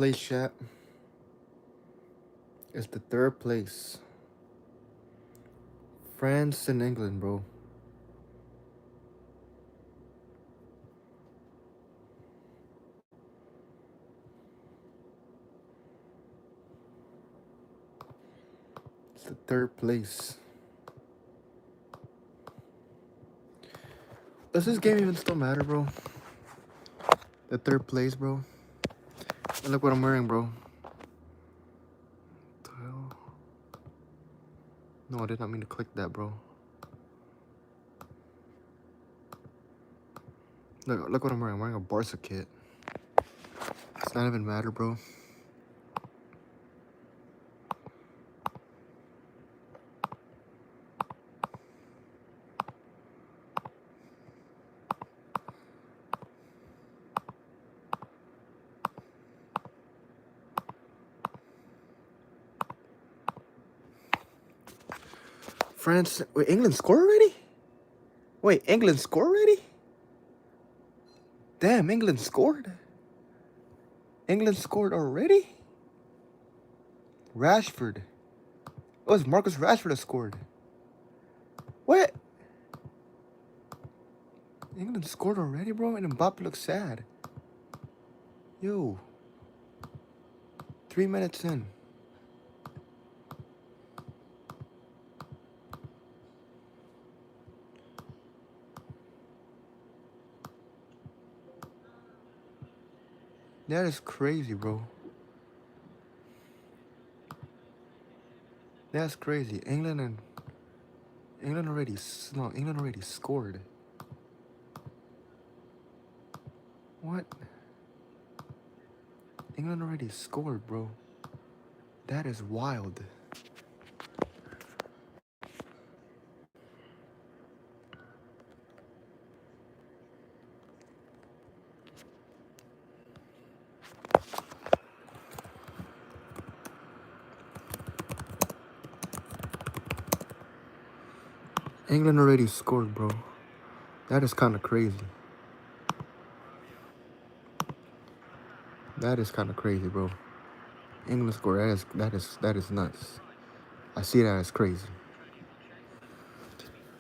place, chat. It's the third place. France and England, bro. It's the third place. Does this game even still matter, bro? The third place, bro. And look what I'm wearing, bro. What the hell? No, I did not mean to click that, bro. Look what I'm wearing. I'm wearing a Barca kit. Does not even matter, bro. France. Wait, England score already? Wait, England score already? Damn, England scored? England scored already? Rashford. Oh, it's Marcus Rashford that scored. What? England scored already, bro? And Mbappe looks sad. Yo. 3 minutes in. That is crazy, bro. That's crazy. England already scored. What? England already scored, bro. That is wild. England already scored, bro. That is kind of crazy. That is kind of crazy, bro. England scored. That is nuts. I see that as crazy.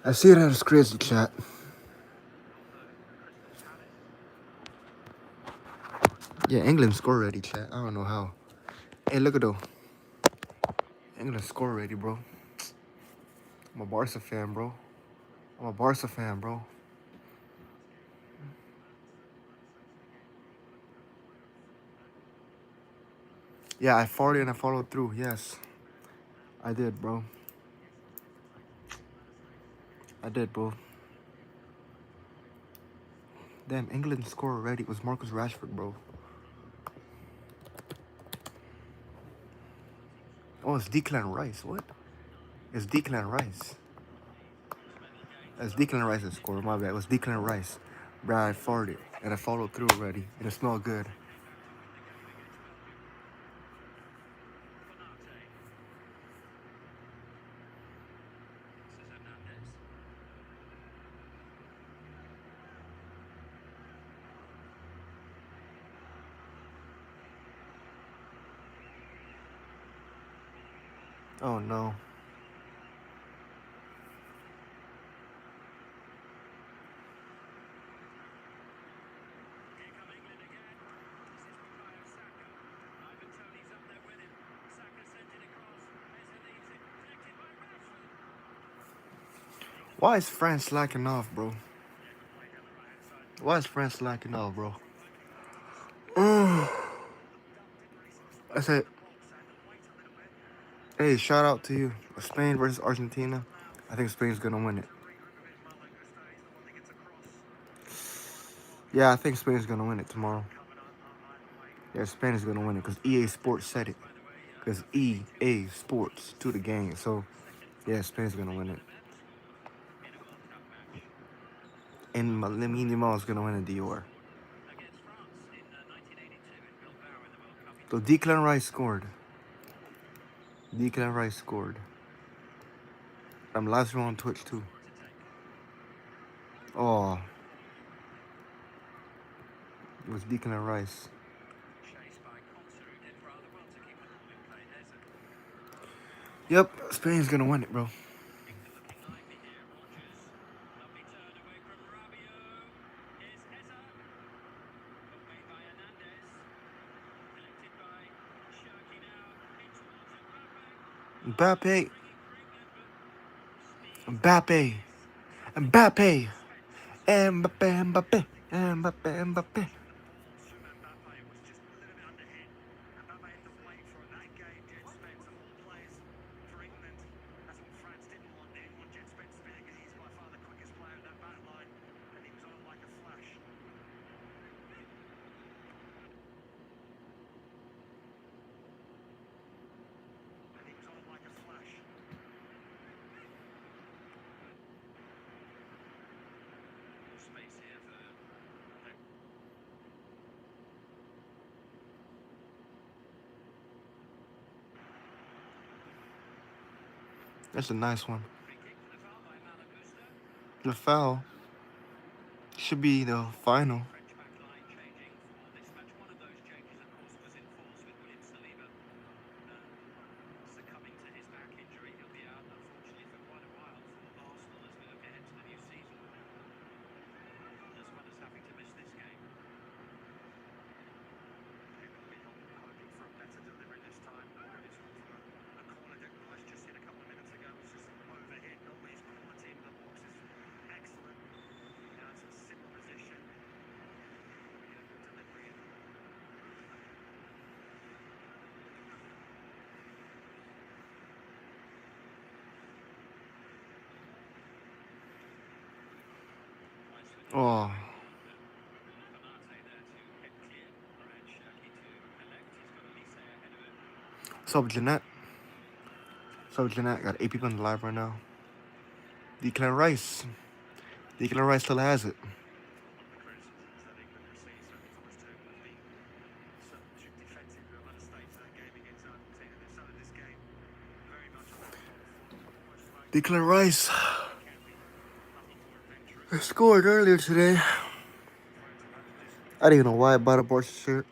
I see that as crazy, chat. Yeah, England scored already, chat. I don't know how. Hey, look at though. England scored already, bro. I'm a Barca fan, bro. I'm a Barca fan, bro. Yeah, I farted and I followed through. Yes, I did, bro. I did, bro. Damn, England scored already. It was Marcus Rashford, bro. Oh, it's Declan Rice. What? It's Declan Rice. It's Declan Rice that scored. My bad. It was Declan Rice. Bro, I farted and I followed through already. And it smelled good. Oh, no. Why is France slacking off, bro? Why is France slacking off, bro? I said, hey, shout out to you. Spain versus Argentina. I think Spain's going to win it. Yeah, I think Spain's going to win it tomorrow. Yeah, Spain is going to win it because EA Sports said it. Because EA Sports to the game. So, yeah, Spain's going to win it. And Lamine Yamal is going to win a Dior. So Declan Rice scored. Declan Rice scored. I'm live streaming on Twitch too. Oh, it was Declan Rice. Yep, Spain's gonna win it, bro. Mbappe. Mbappe. Mbappe. Mbappe. Mbappe. Mbappe. Mbappe. That's a nice one. The foul should be the final. Oh, what's up, Jeanette? What's up, Jeanette? Got 8 people in the live right now. Declan Rice. Declan Rice still has it. Declan Rice scored earlier today. I didn't even know why I bought a Barca shirt.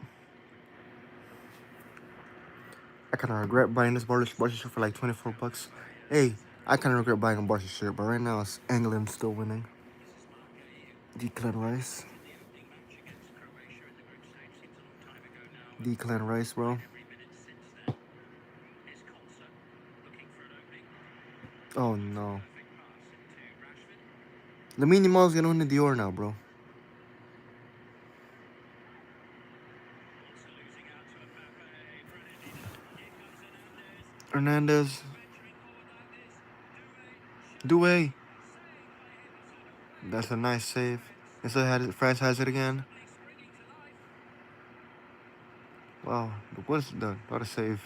I kind of regret buying this Barca shirt for like 24 bucks. Hey, I kind of regret buying a Barca shirt, but right now it's England still winning. Declan Rice. Declan Rice, bro. Oh no. Lamine Yamal's gonna win the Dior now, bro. Hernandez. Doué. That's a nice save. France has it again. Wow, what a save.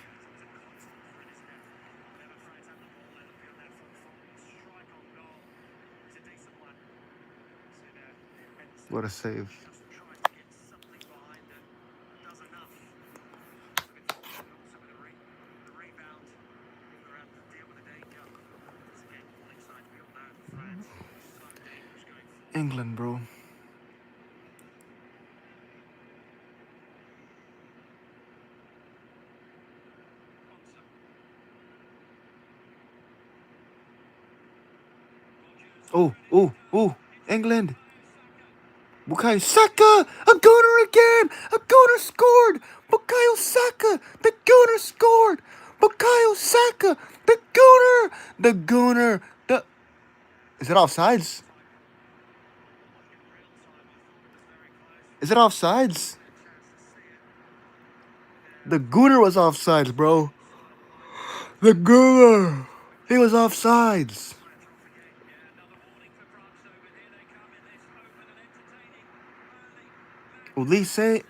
What a save. England, bro. Oh, England. Bukayo Saka, a gooner again. A gooner scored. Bukayo Saka, the gooner scored. Bukayo Saka, the gooner. The gooner. The. Is it offsides? Is it offsides? The gooner was offsides, bro. The gooner. He was offsides. Olise.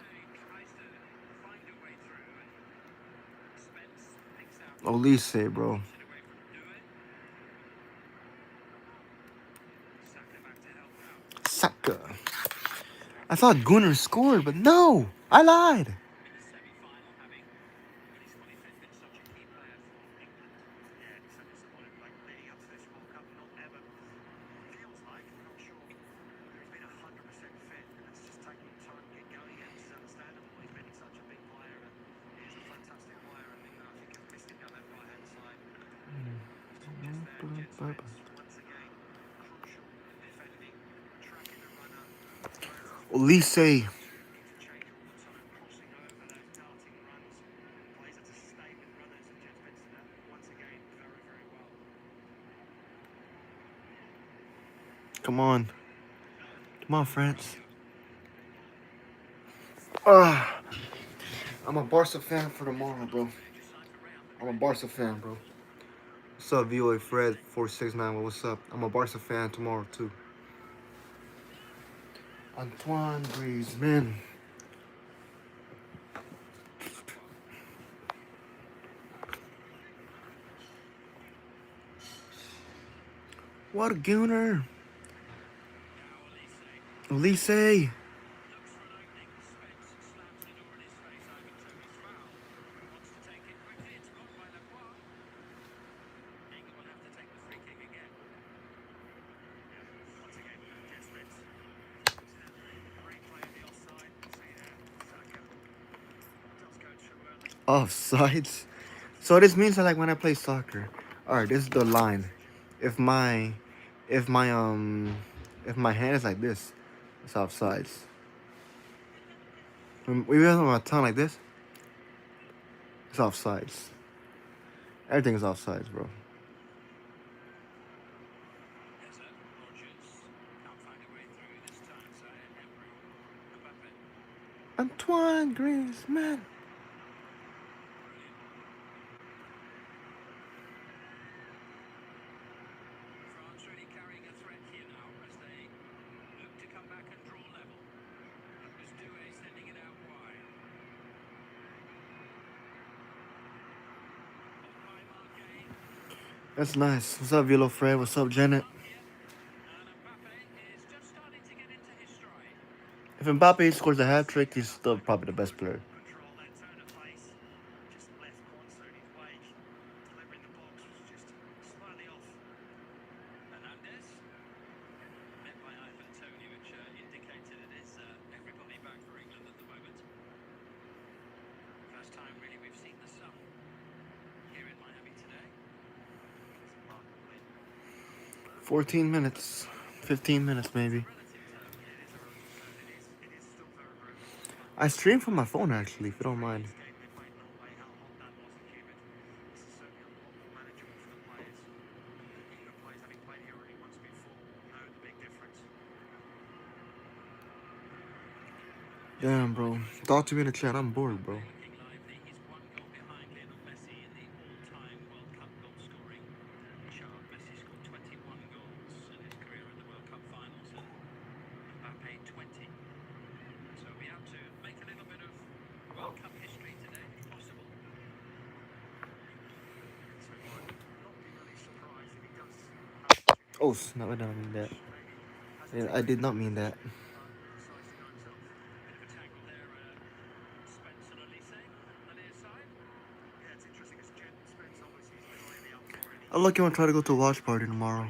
Olise, bro. Saka. I thought Gunnar scored, but no. I lied. Olise. Come on. Come on, France. I'm a Barca fan for tomorrow, bro. I'm a Barca fan, bro. What's up, VOA Fred 469? What's up? I'm a Barca fan tomorrow too. Antoine Griezmann. What a gooner. Olise. Offsides. So this means that like when I play soccer, all right, this is the line. If my, if my if my hand is like this, it's offsides. When we have my tongue like this, it's offsides. Everything is offsides, bro. Antoine Griezmann. That's nice. What's up, Velo Fred? What's up, Janet? If Mbappe scores a hat trick, he's still probably the best player. – 14 minutes. 15 minutes, maybe. I stream from my phone, actually, if you don't mind. Damn, bro. Talk to me in the chat. I'm bored, bro. Oh, no, I don't mean that. Yeah, I did not mean that. I'm lucky I'm gonna try to go to a watch party tomorrow.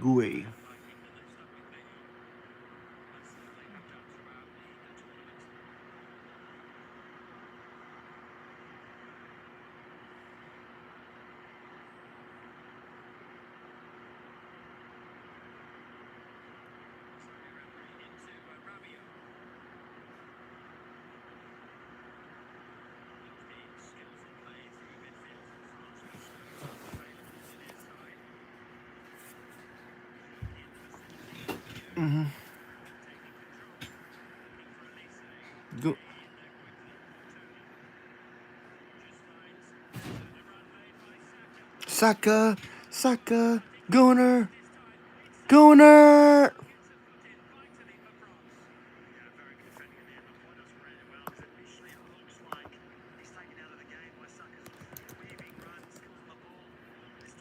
Gouet. Go. Saka. Gunner. Gooner!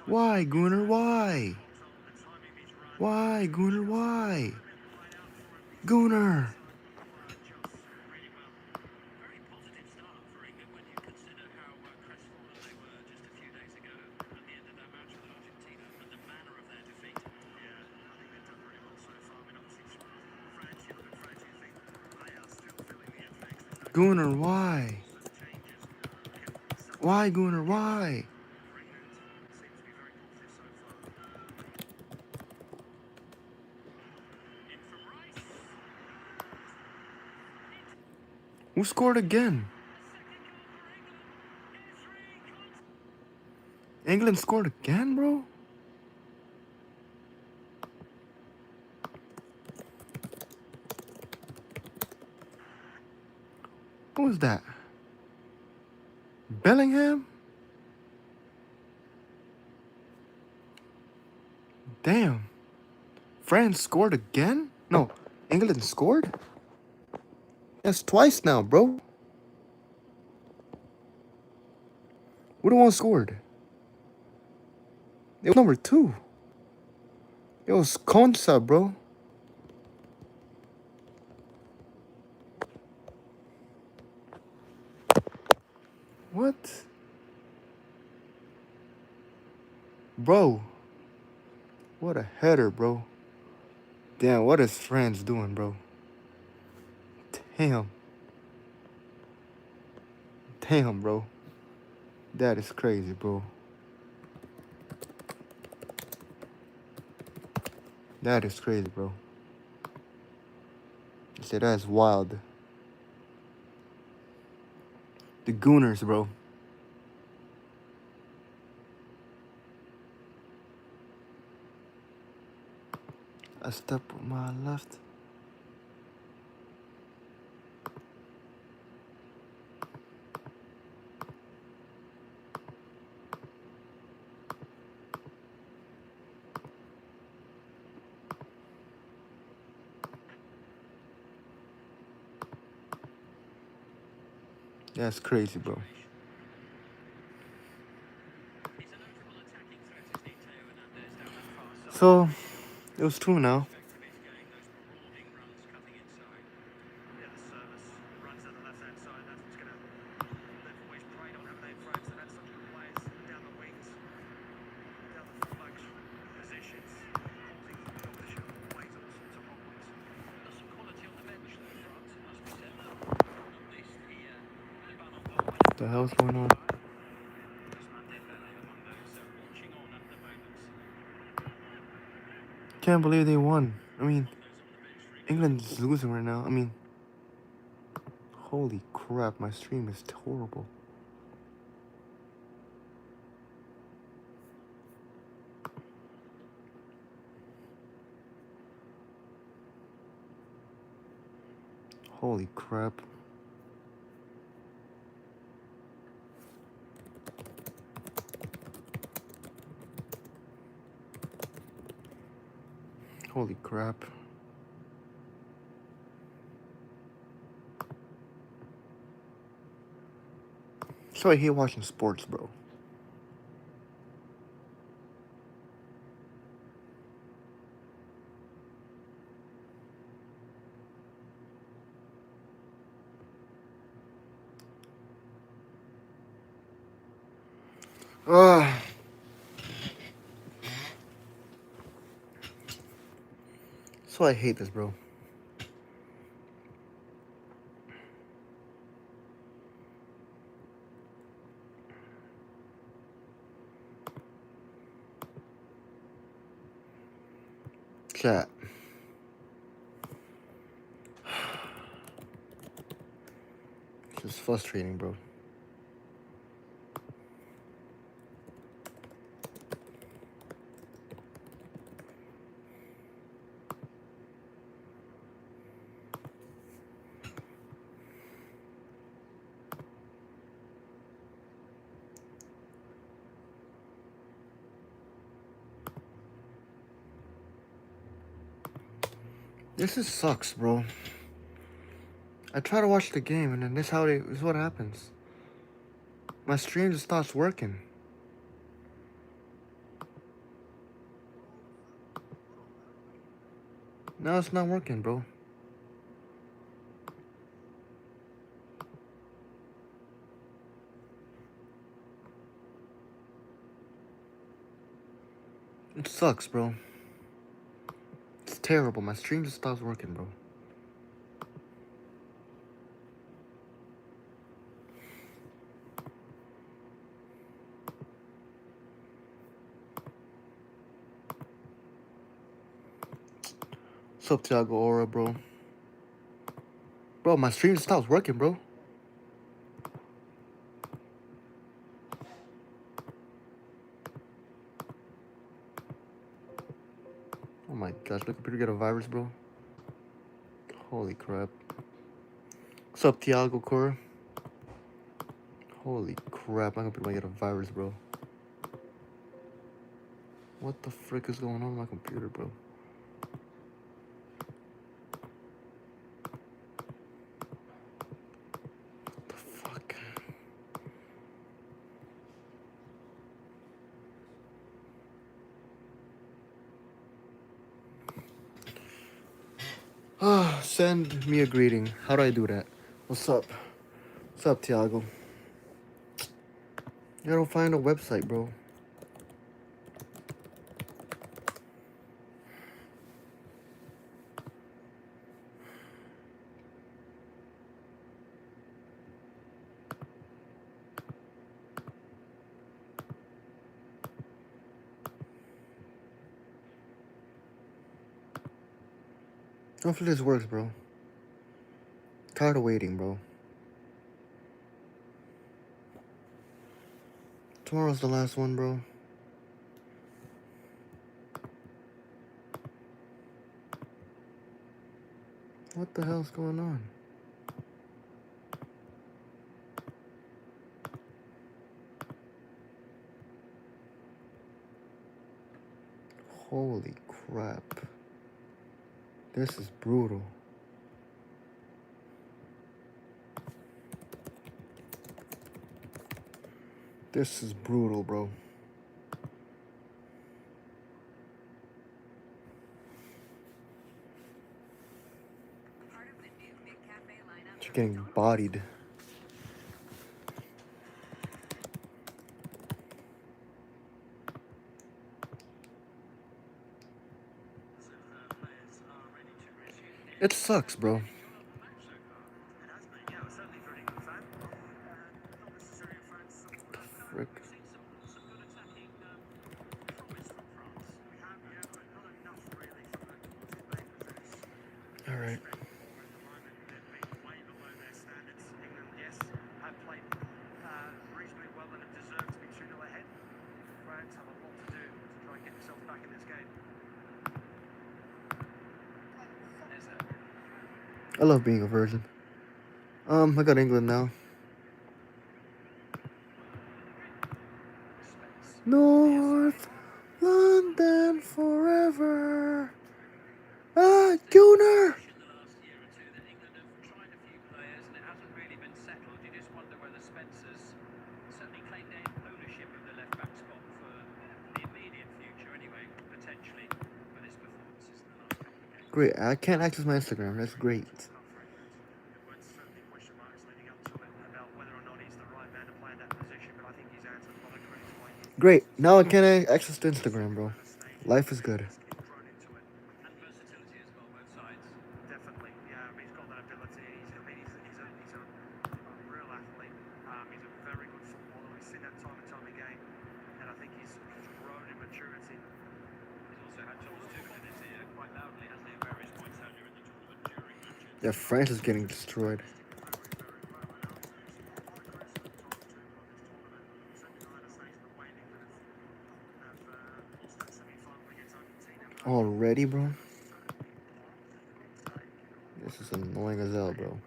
Why, Gooner? Why? Why, Gooner? Why? Gooner! Gooner, why? Why, Gooner? Why? Who scored again? England scored again, bro? Who was that? Bellingham? Damn. France scored again? No, England scored? That's twice now, bro. Who the one scored? It was number 2. It was Konsa, bro. What? Bro. What a header, bro. Damn, what is France doing, bro? Damn. Damn, bro. That is crazy, bro. That is crazy, bro. I said that's wild. The Gooners, bro. A step with my left. That's crazy, bro. So, it was 2 now. What the hell's going on? Can't believe they won. I mean, England's losing right now. I mean, holy crap, my stream is horrible. Holy crap. Holy crap. So I hate watching sports, bro. Ugh. So I hate this, bro. Chat. It's just frustrating, bro. This is sucks, bro. I try to watch the game, and then this is what happens. My stream just stops working. Now it's not working, bro. It sucks, bro. It's terrible. My stream just stops working, bro. What's up, Thiago Aura, bro? Bro, my stream just stops working, bro. Oh my gosh, my computer got a virus, bro. Holy crap. What's up, Thiago Cora? Holy crap, my computer might get a virus, bro. What the frick is going on with my computer, bro? What the fuck? Ah, send me a greeting. How do I do that? What's up? What's up, Thiago? I don't find a website, bro. Hopefully this works, bro. Tired of waiting, bro. Tomorrow's the last one, bro. What the hell's going on? Holy crap. This is brutal. This is brutal, bro. You're getting bodied. It sucks, bro. Frick. Alright. I love being a virgin. I got England now. North London forever. Ah, Gunnar! Great, I can't access my Instagram. That's great. Great, now I can't access the Instagram, bro. Life is good. Yeah, France is getting destroyed. Already, bro? This is annoying as hell, bro.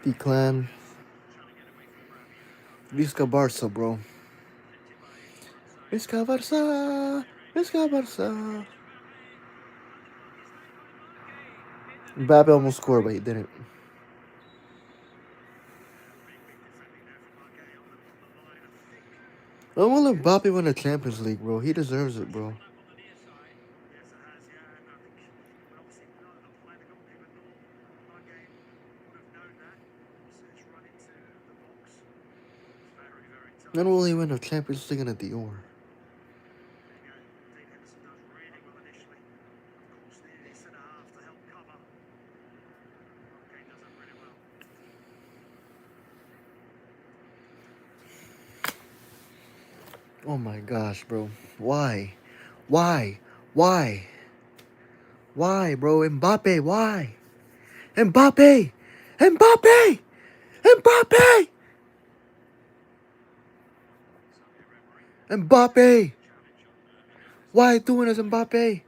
Declan. Visca Barça, bro. Visca Barça. Visca Barça. Mbappe almost scored, but he didn't. I want to let Mbappe win the Champions League, bro. He deserves it, bro. When will he win the Champions League and a Dior? Oh my gosh, bro. Why? Why? Why? Why, bro? Mbappe, why? Mbappe! Mbappe! Mbappe! Mbappe! Why doing this, Mbappe?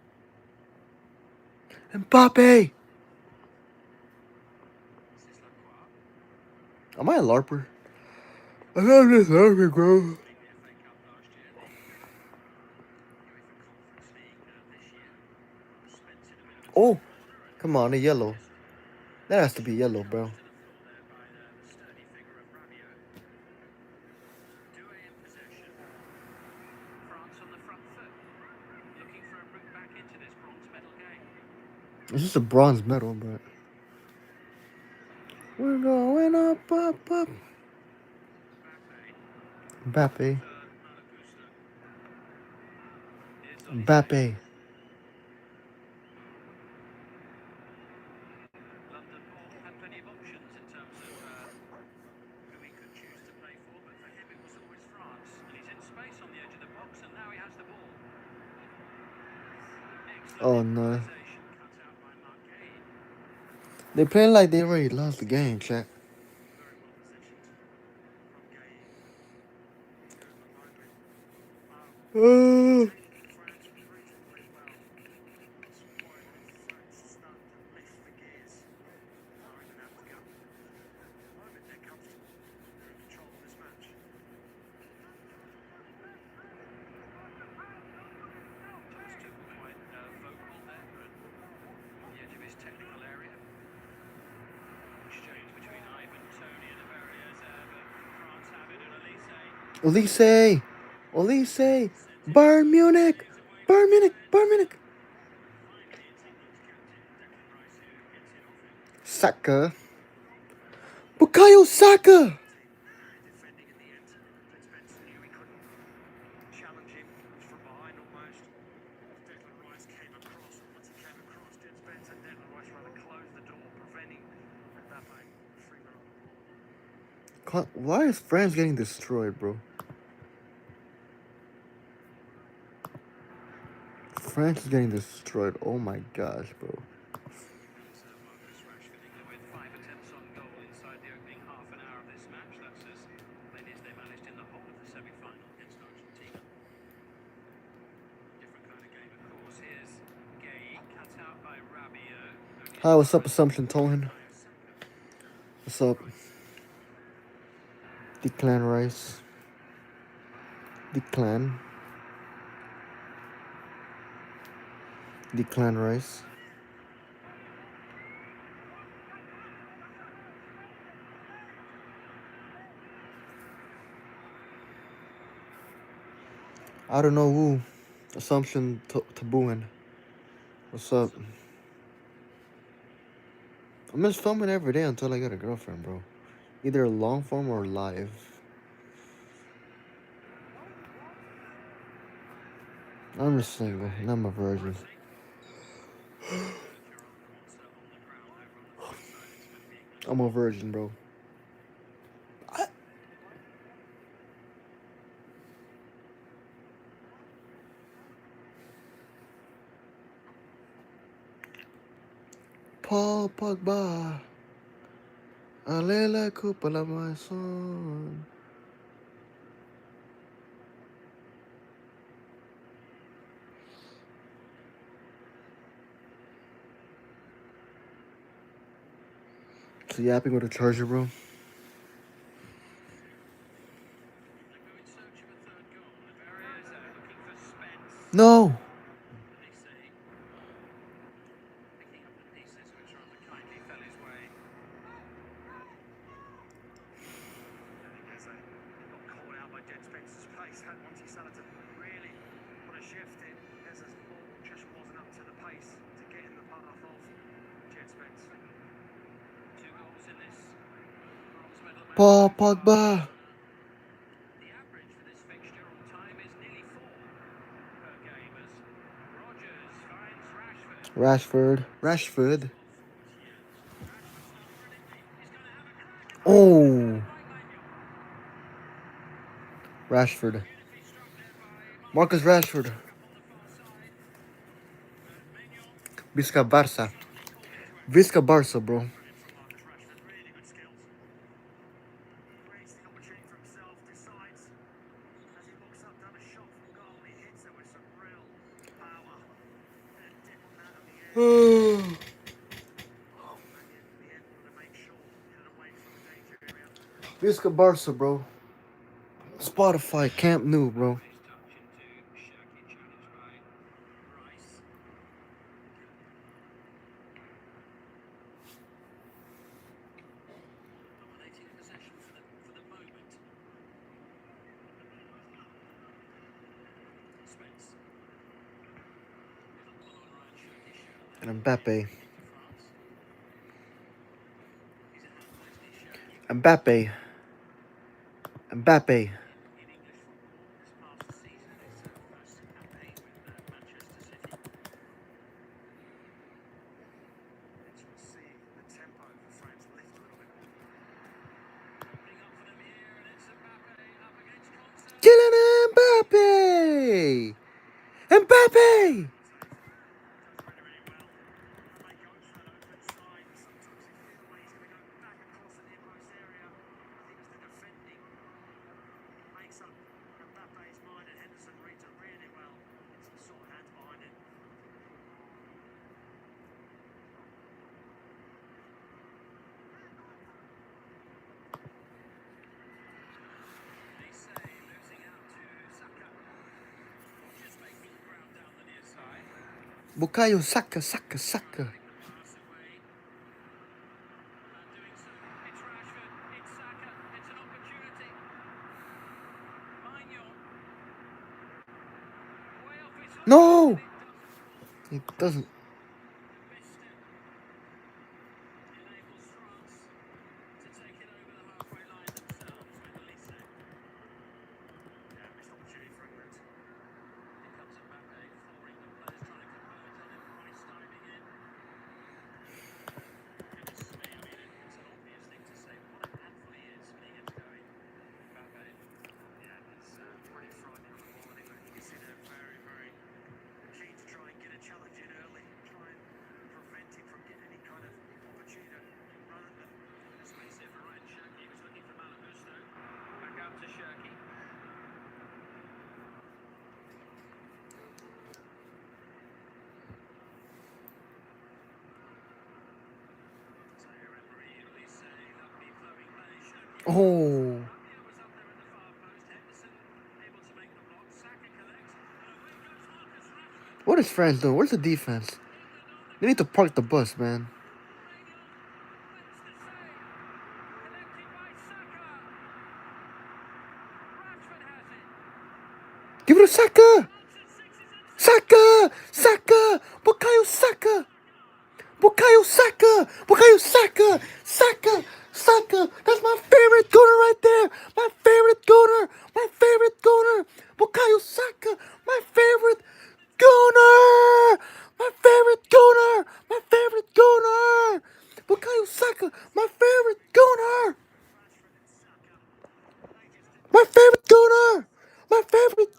Mbappe! Am I a LARPer? I'm just LARPing, bro. Oh! Come on, a yellow. That has to be yellow, bro. It's just a bronze medal, but we're going up, up, up. Mbappe. Mbappe. Oh no. They playing like they already lost the game, chat. Uh, Olise! Olise! Bayern Munich! Bayern Munich! Bayern Munich! Saka! Bukayo Saka! Why is France getting destroyed, bro? France is getting destroyed. Oh my gosh, bro. Hi, what's up, Assumption Tolan? What's up? Declan Rice. Declan. Declan Rice. I don't know who. Assumption Tabooing. What's up? I'm just filming every day until I get a girlfriend, bro. Either long form or live. I'm just single, and I'm a virgin. I'm a virgin, bro. Paul Pogba. Alela Kupala, my son. So yapping with a charger, bro. No. Paul Pogba. Rashford. Oh. Rashford. Marcus Rashford. Visca Barça. Visca Barça, bro. Visca Barça, bro. Spotify, Camp Nou, bro. And Mbappe. Mbappe. Mbappe. Kylian Mbappe. Mbappe. Bukayo Saka. No! It doesn't. Oh. What is France doing? Where's the defense? They need to park the bus, man. Give it to Saka! Saka! Bukayo Saka! Saka! That's my favorite goner right there! My favorite goner! Bukayo Saka! My favorite goner! Bukayo Saka! My favorite goner! My favorite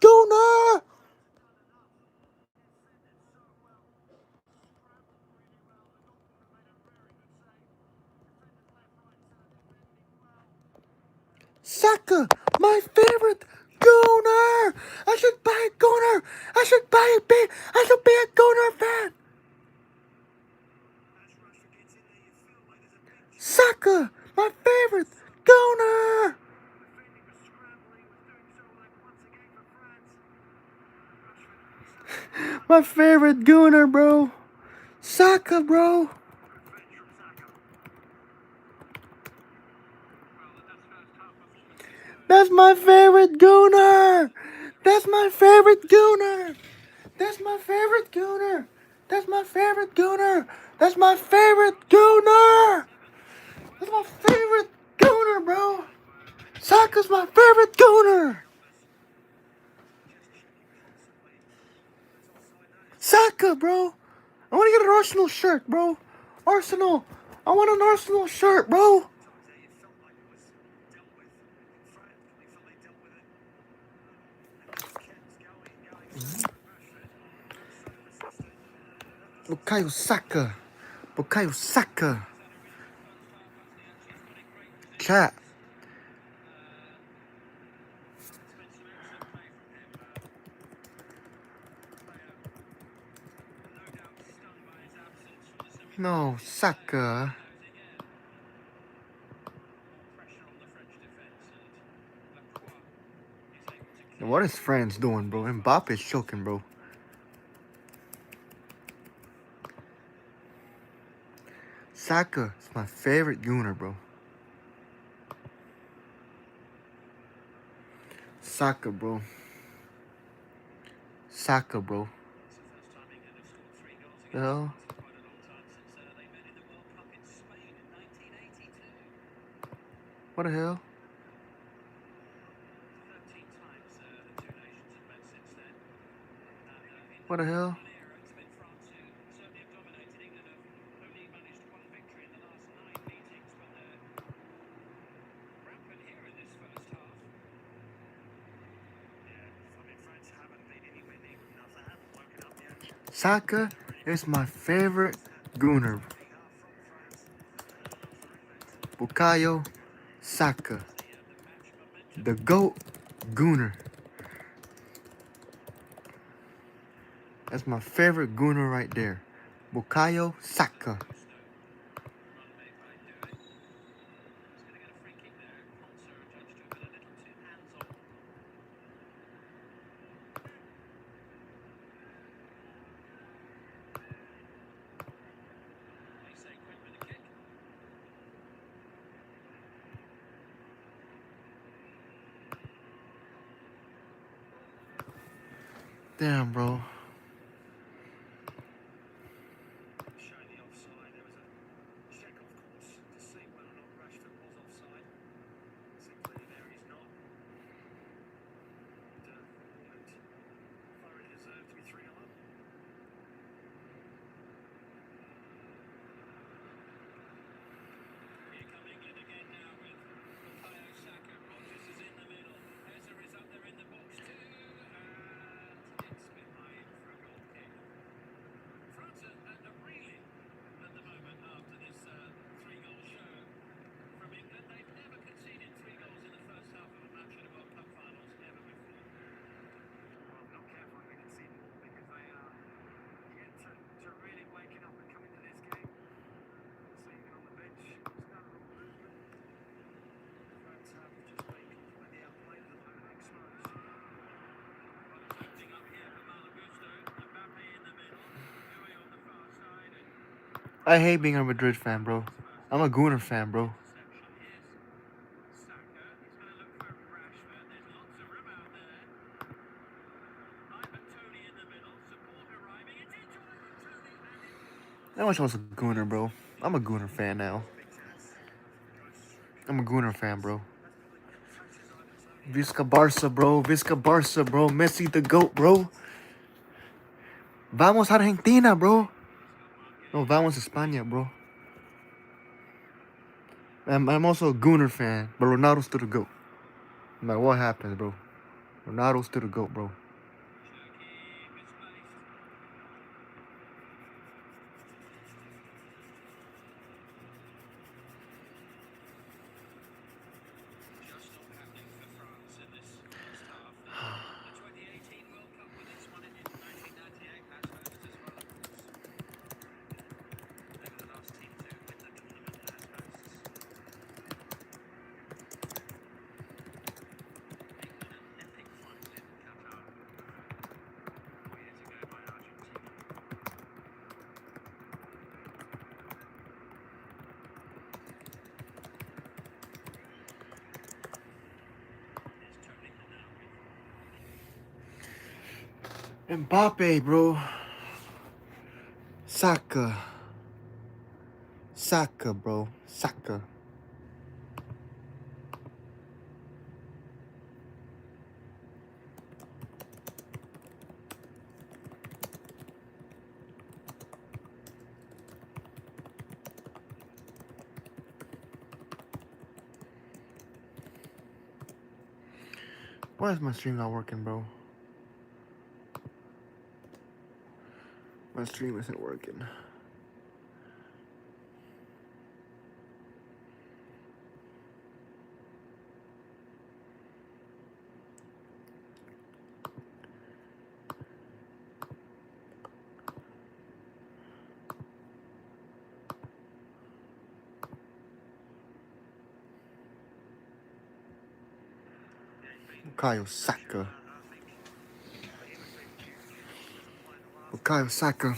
goner! Saka, my favorite goner. I should buy a goner. I should be a goner fan. Saka. Saka, my favorite Gooner. My favorite Gooner, bro. Saka, bro. That's my favorite Gooner. That's my favorite Gooner. That's my favorite Gooner. That's my favorite Gooner. That's my favorite Gooner. That's my favorite Gooner, bro. Saka's my favorite Gooner. Saka, bro. I want to get an Arsenal shirt, bro. Arsenal. I want an Arsenal shirt, bro. Bukayo Saka. Bukayo Saka. Chat. No, Saka. What is France doing, bro? Mbappe's choking, bro. Saka is my favorite Gooner, bro. Saka, bro. Saka, bro. The hell? What the hell? What the hell? Saka is my favorite Gooner. Bukayo Saka. The GOAT Gooner. That's my favorite Gooner right there. Bukayo Saka. Damn, bro. I hate being a Madrid fan, bro. I'm a Gooner fan, bro. I wish I was a Gooner, bro. I'm a Gooner fan now. I'm a Gooner fan, bro. Visca Barca, bro. Visca Barca, bro. Messi the GOAT, bro. Vamos Argentina, bro. No, vamos España, bro. I'm also a Gooner fan, but Ronaldo's still the GOAT. No matter what happens, bro. Ronaldo's still the GOAT, bro. Mbappe, bro. Saka. Saka, bro. Saka. Why is my stream not working, bro? My stream isn't working. Bukayo Saka. Bukayo Saka.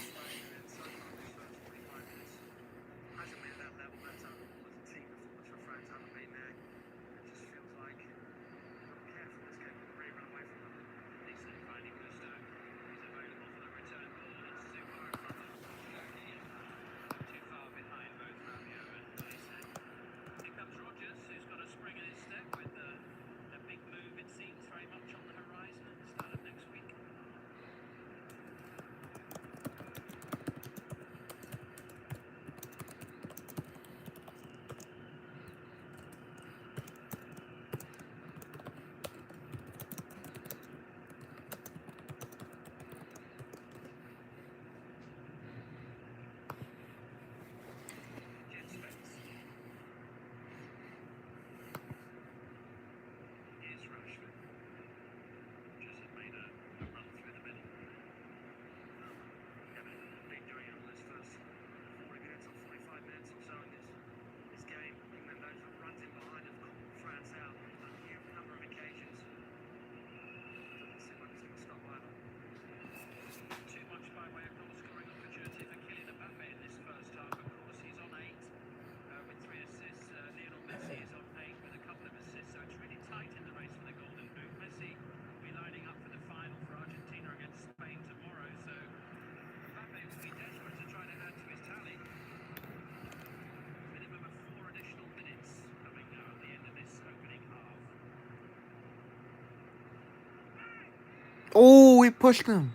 Oh, he pushed him.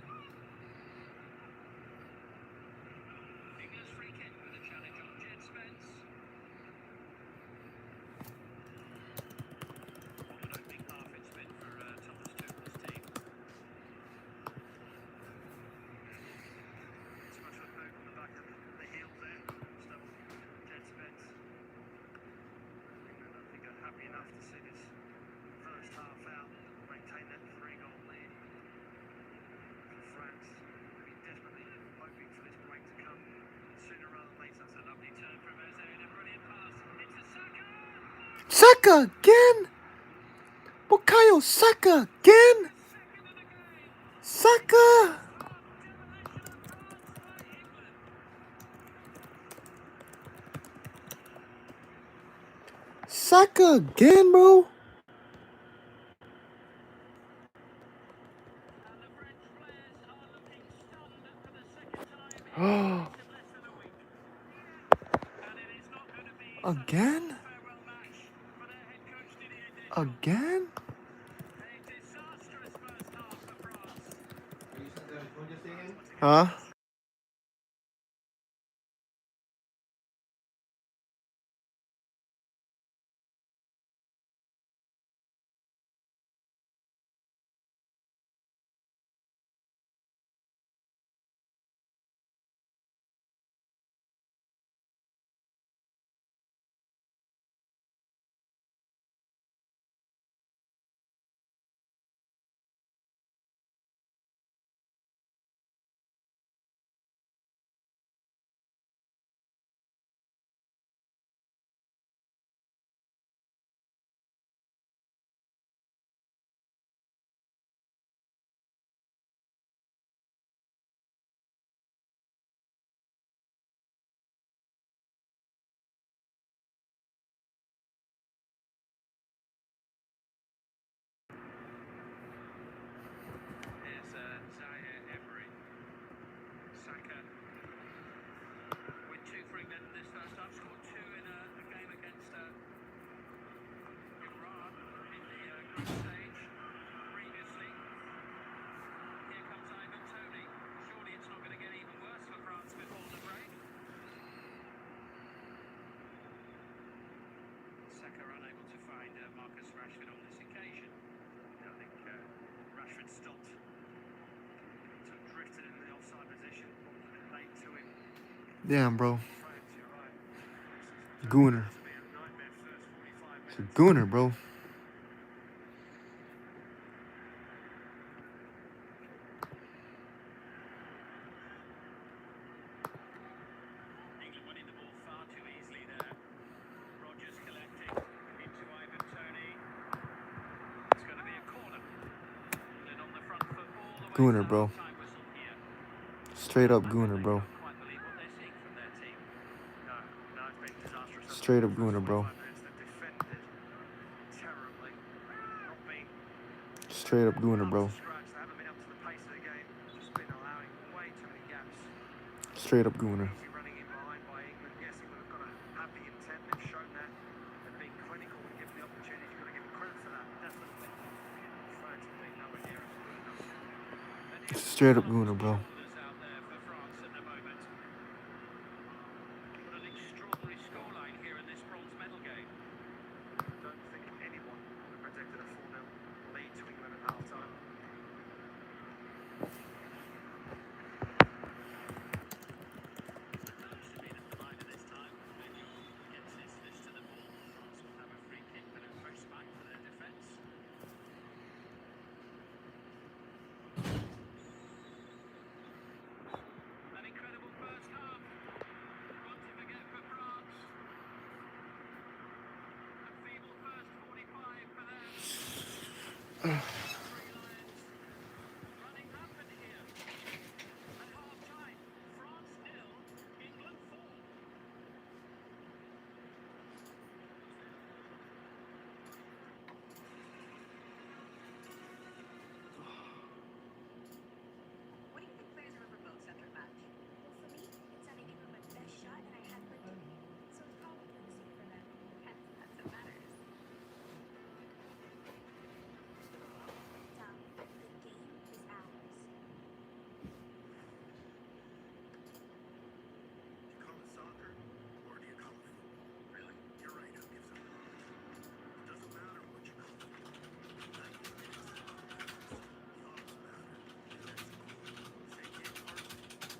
Saka again. Bukayo Saka again. Saka. Saka again, bro. Again? Again? Huh? Damn, bro. Gooner. It's a gooner, bro. Gooner, bro. Straight up gooner, bro. Straight up gooner, bro. Straight up gooner, bro. Straight up gooner. Straight up gooner, bro.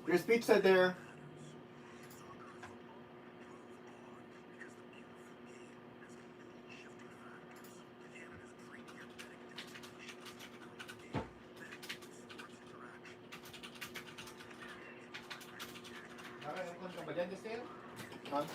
Your speech said there. Uh-huh.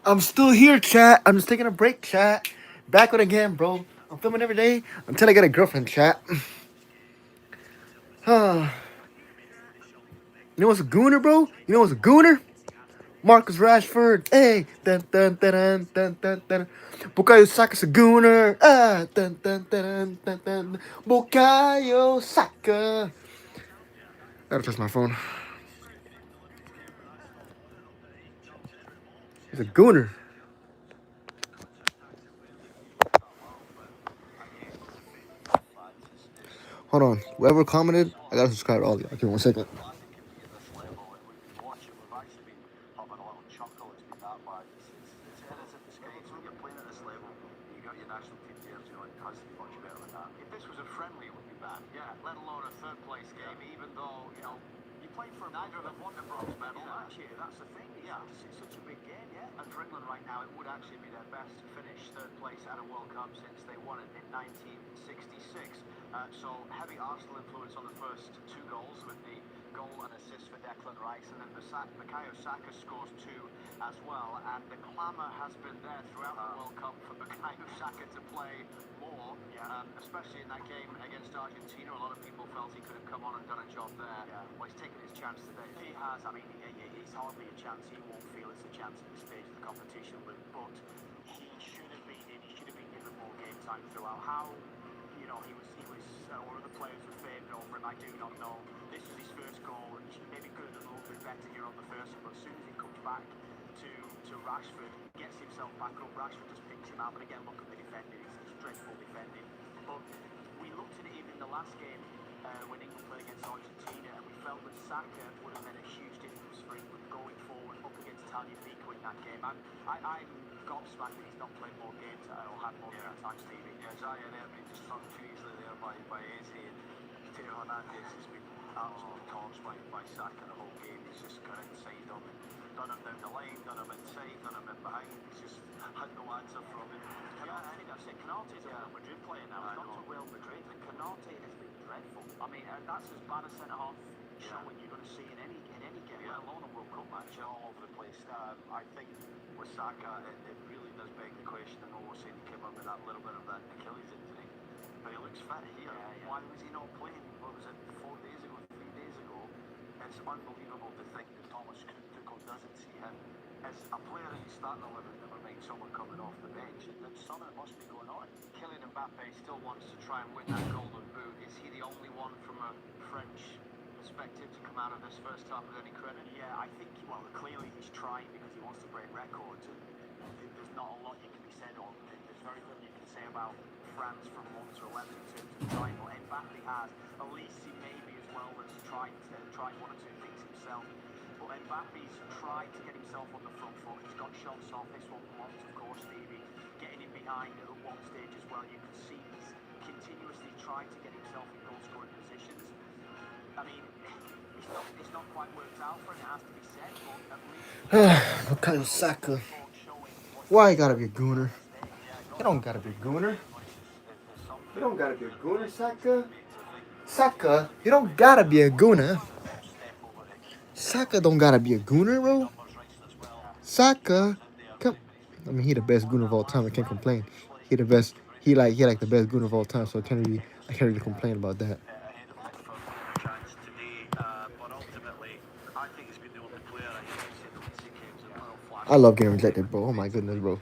I'm still here, chat. I'm just taking a break, chat. Back with again, bro. I'm filming every day until I get a girlfriend, chat. You know what's a gooner, bro? You know what's a gooner? Marcus Rashford, hey, dun dun dun dun dun dun dun. Bukayo Saka's a gooner, dun dun dun dun dun. Bukayo Saka. Gotta touch my phone. He's a gooner. Hold on. Whoever commented, I gotta subscribe to all of you. Okay, 1 second. Bukayo Saka. Why you gotta be a gooner? You don't gotta be a gooner. You don't gotta be a gooner, Saka. Saka, you don't gotta be a gooner. Saka don't gotta be a gooner, bro. Saka, come. I mean, he the best gooner of all time. I can't complain. He the best. He like the best gooner of all time. So I can't really complain about that. I love getting rejected, bro. Oh my goodness, bro.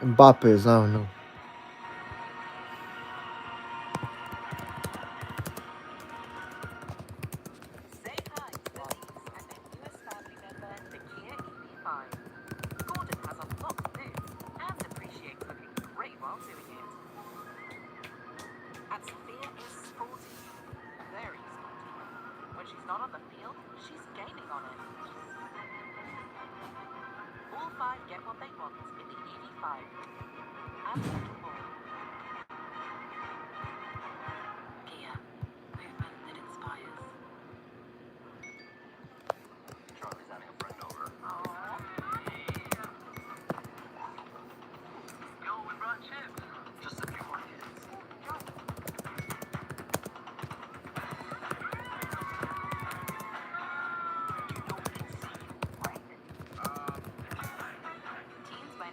Mbappe is, I don't know.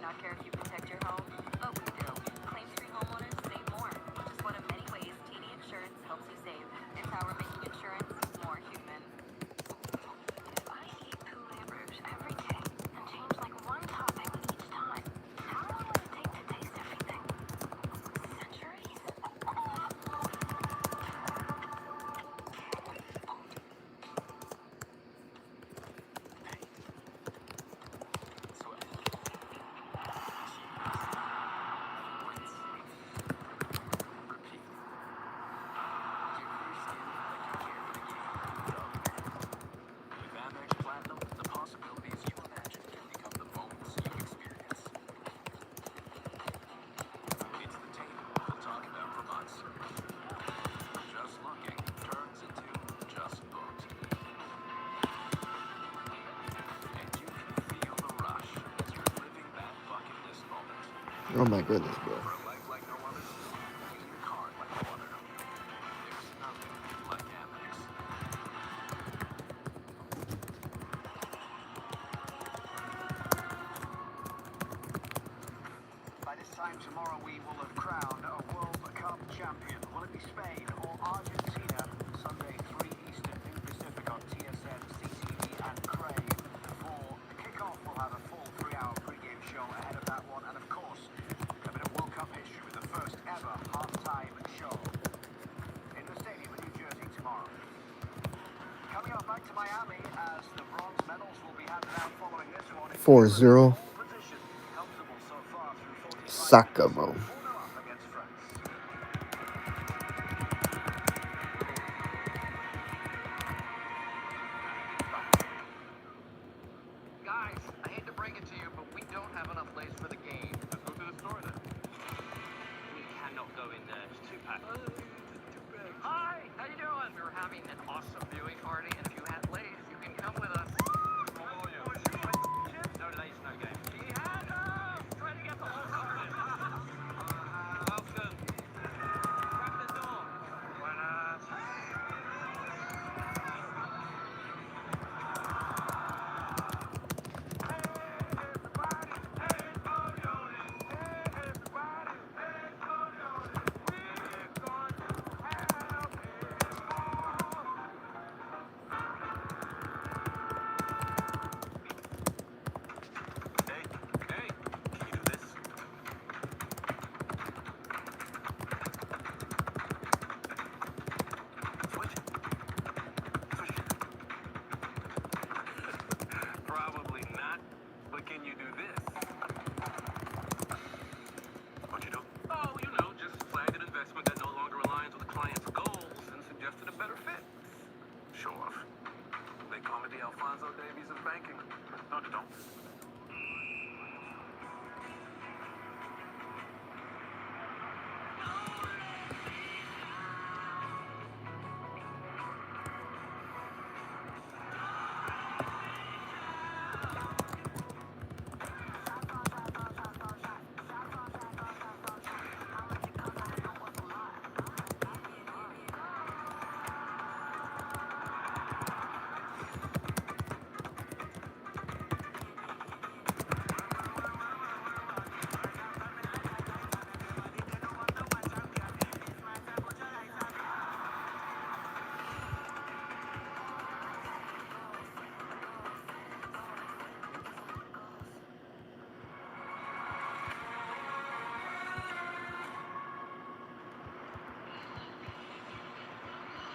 not care if you protect your home, but we do. Claims-free homeowners save more, which is one of many ways TD Insurance helps you save. It's how we're making insurance more human. If I eat poulet rouge every day and change like one topping each time, how long would it take to taste everything? Centuries? Oh my goodness, bro. By this time tomorrow, we will have crowned a World Cup champion. Will it be Spain or Argentina? Sunday, 3 Eastern, noon Pacific on TSN, CTV, and Crave. For the kickoff, we'll have a full 3-hour pre-game show ahead of that one, and of course, a bit of World Cup history with the first ever half-time show in the stadium in New Jersey tomorrow. Coming up back to Miami as the bronze medals will be handed out following this one. 4-0. Position comfortable so far through 45 Saka, bro. 4-0 up against France. Guys, I hate to break it to you, but we don't have enough place for the game. Let's go to the store then. We cannot go in there. It's too packed. Hi, how you doing? We're having an awesome viewing party, and if you had Lays, you can come with us. No Lays, no game. Try to get the whole car. Welcome. Grab the door. Buenas. Hey, can you do this? Probably not, but can you do this? What'd you do? Oh, you know, just flagged an investment that no longer aligns with the client's goals and suggested a better fit. Show off. They call me the Alfonso Davies of banking. No, they don't.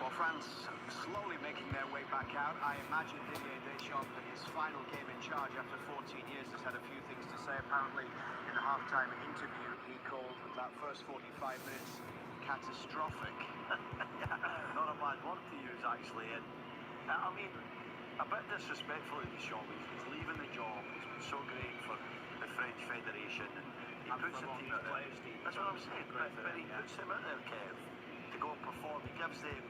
Well, France slowly making their way back out. I imagine Didier Deschamps in his final game in charge after 14 years has had a few things to say. Apparently, in the half-time interview, he called that first 45 minutes catastrophic. Yeah, not a bad word to use, actually. And I mean, a bit disrespectful of Deschamps. He's leaving the job. He's been so great for the French Federation. And he puts the team out there. That's what I'm saying. But he puts them out there, Kev, to go and perform. He gives them,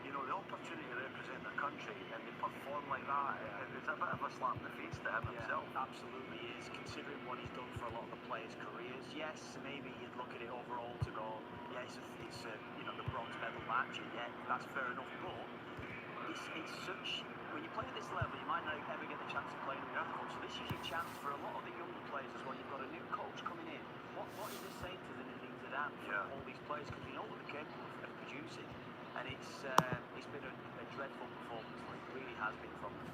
you know, the opportunity to represent their country, and they perform like that. It's a bit of a slap in the face to him himself. Absolutely is, considering what he's done for a lot of the players' careers. Yes, maybe you'd look at it overall to go, yeah, it's you know, the bronze medal match, and yeah, that's fair enough. But it's such, when you play at this level, you might not ever get the chance to play in a World Cup. So this is your chance for a lot of the younger players as well. You've got a new can from Yeah. all these players because we know what they're capable of producing, and it's been a dreadful performance. It really has been from them.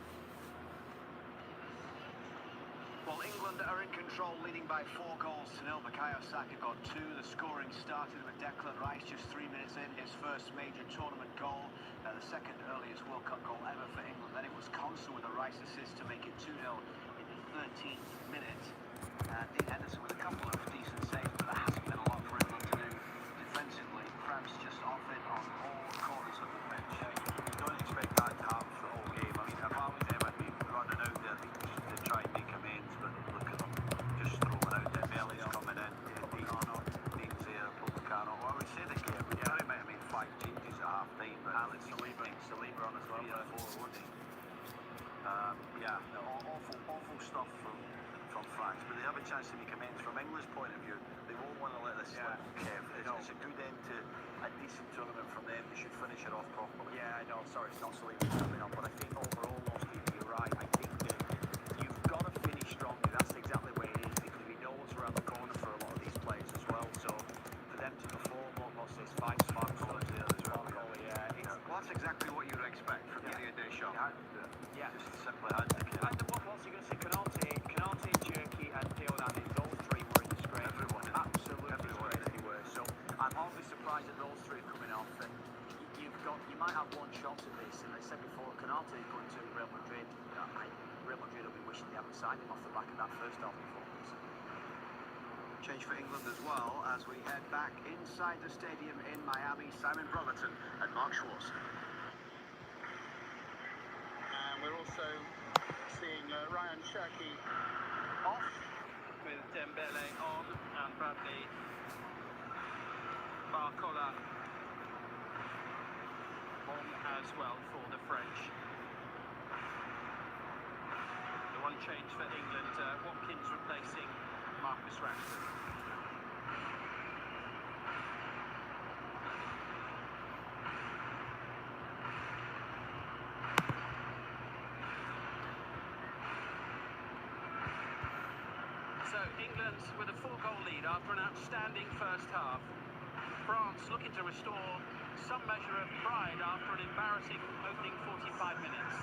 Well, England are in control, leading by 4 goals to 0. Bukayo Saka got 2. The scoring started with Declan Rice just 3 minutes in, his first major tournament goal. The second earliest World Cup goal ever for England. Then it was Konsa with a Rice assist to make it 2-0 in the 13th minute. And Dean Henderson with a couple of decent saves, but there hasn't been a lot for England to do defensively. France just off it on all corners of the pitch. You don't expect that to happen for the whole game. I mean, if I was them, I'd be running out there to try and make amends, but look at them, just throwing out there. Belly's coming in, Dean's there, Upamecano. Well, I would say the game, Gary might have made 5 changes at half time, but Alex Saliba on as well, 3 or 4, wouldn't he? Yeah, awful stuff from France, but they have a chance to make amends. From England's point of view, they won't want to let this slip, Kev. It's a good end to a decent tournament from them. They should finish it off properly. Yeah, I know. Sorry, it's not Saliba coming up, but I think overall, Steve, you're right. I think that you've got to finish strongly. That's exactly the way it is because we know what's around the corner for a lot of these players as well. So for them to perform, what's this, 5 smart goals there as well? Well, that's exactly what you'd expect from Didier Deschamps. Yeah. Just simply had to kill. And what's he going to say? Canate, Cherki, and Theo Hernandez, those 3 were in disgrace. Absolutely disgrace they were. So I'm hardly surprised that those 3 are coming off. And you might have one shot at this. And I said before, Canate going to Real Madrid. Real Madrid will be wishing they haven't signed him off the back of that first half performance. Change for England as well as we head back inside the stadium in Miami. Simon Brotherton and Mark Schwartz. And we're also seeing Ryan Cherki off with Dembele on and Bradley Barcola on as well for the French. The one change for England, Watkins replacing Marcus Rashford. So England with a 4-goal lead after an outstanding first half. France looking to restore some measure of pride after an embarrassing opening 45 minutes.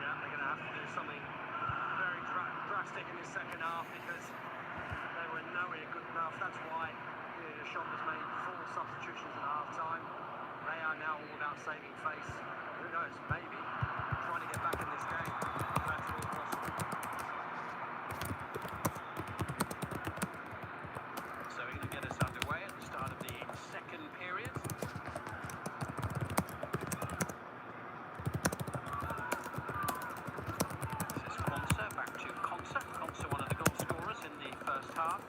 Yeah, they're going to have to do something very drastic in the second half because they were nowhere good enough. That's why Deschamps has made 4 substitutions at half-time. They are now all about saving face. Who knows, maybe trying to get back in this game. That's all possible. So we're going to get us underway at the start of the second period. This is Konsa, back to Konsa. Konsa, one of the goal scorers in the first half.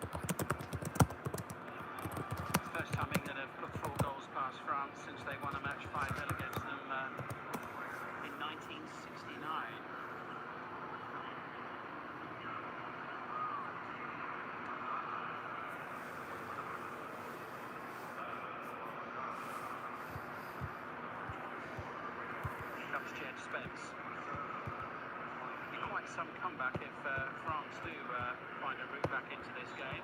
First time England have put 4 goals past France since they won a match 5-0 against them in 1969. Comes Jed Spence. Be quite some comeback if France do find a route back into this game.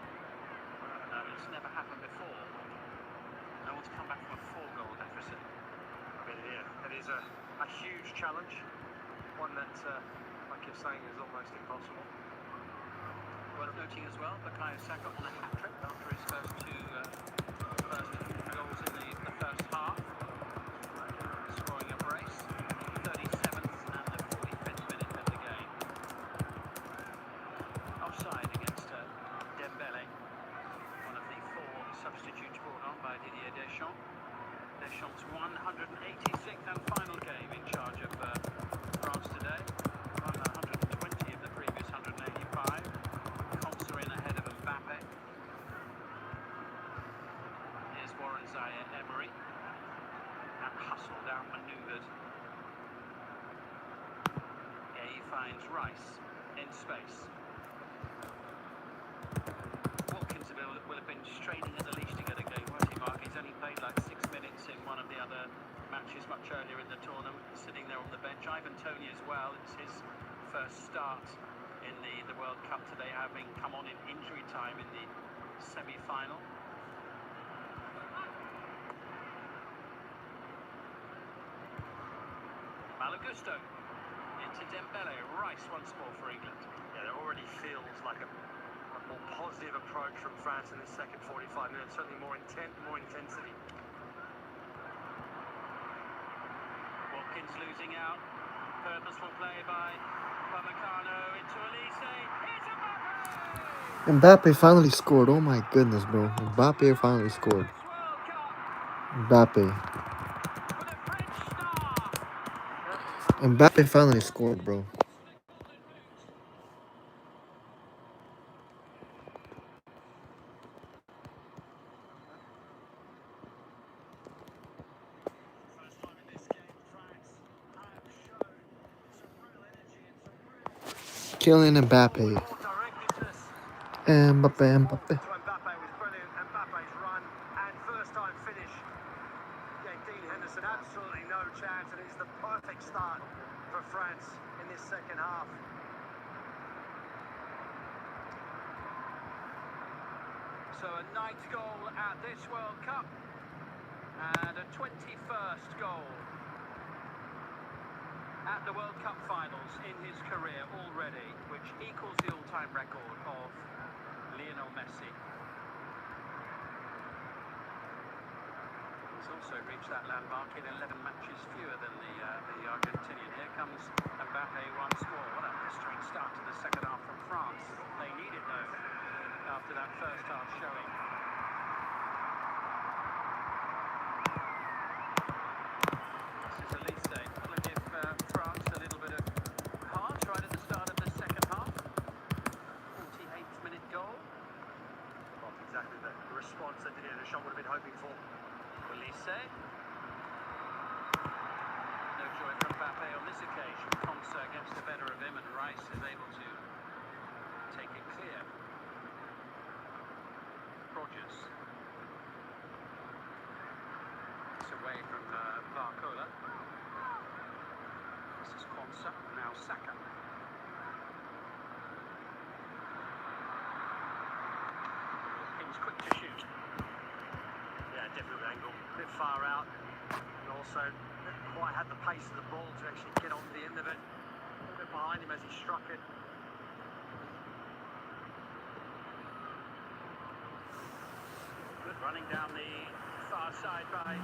It's never happened before. No one's come back from a 4-goal deficit. I mean, yeah, it is a huge challenge. One that, like you're saying, is almost impossible. Worth noting as well, Bukayo Saka on a hat-trick after his first 2 goals in the first half. Scoring a brace, 37th and the 45th minute of the game. Offside against Dembele, one of the 4 substitutes brought on by Didier Deschamps. Deschamps' 186th and final game in charge of France today. Won 120 of the previous 185. Konsa in ahead of Mbappe. Here's Warren Zaire-Emery. And hustled out, manoeuvred. Gay finds Rice in space. Watkins will have been straining at the leash to get a game, won't he, Mark? He's only played like 6 minutes in one of the other matches much earlier in the tournament, sitting there on the bench. Ivan Toney as well, it's his first start in the World Cup today, having come on in injury time in the semi-final. Malo Gusto into Dembele. Rice once more for England. Yeah, there already feels like a more positive approach from France in the second 45 minutes, certainly more intensity. Watkins losing out. Purposeful play by Upamecano into Elise. Here's Mbappe! Mbappe finally scored. Oh my goodness, bro. Mbappe finally scored. This World Cup Mbappe. for the French star. Mbappe finally scored, bro. First time in this game, France have shown some real energy and some real Kylian Mbappe. more directiveness. Mbappe. To Mbappe was brilliant. Mbappe's run and first time finish gave Dean Henderson absolutely no chance, and it's the perfect start for France in this second half. So a ninth goal at this World Cup and a 21st goal at the World Cup finals in his career already, which equals the all-time record of Lionel Messi. He's also reached that landmark in 11 matches fewer than the Argentinian. Here comes Mbappe once more. What a blistering start to the second half from France. They need it though after that first half showing. This is Elise. Will give France a little bit of heart right at the start of the second half. 48th minute goal. Not exactly the response that Didier Deschamps would have been hoping for. Elise. No joy from Mbappe on this occasion. Konsa gets the better of him and Rice is able to take it clear. Rogers. It's away from Barcola. This is Konsa, now Saka. He's quick to shoot. Yeah, different angle, a bit far out, and also didn't quite had the pace of the ball to actually get on the end of it. A little bit behind him as he struck it. Good running down the far side by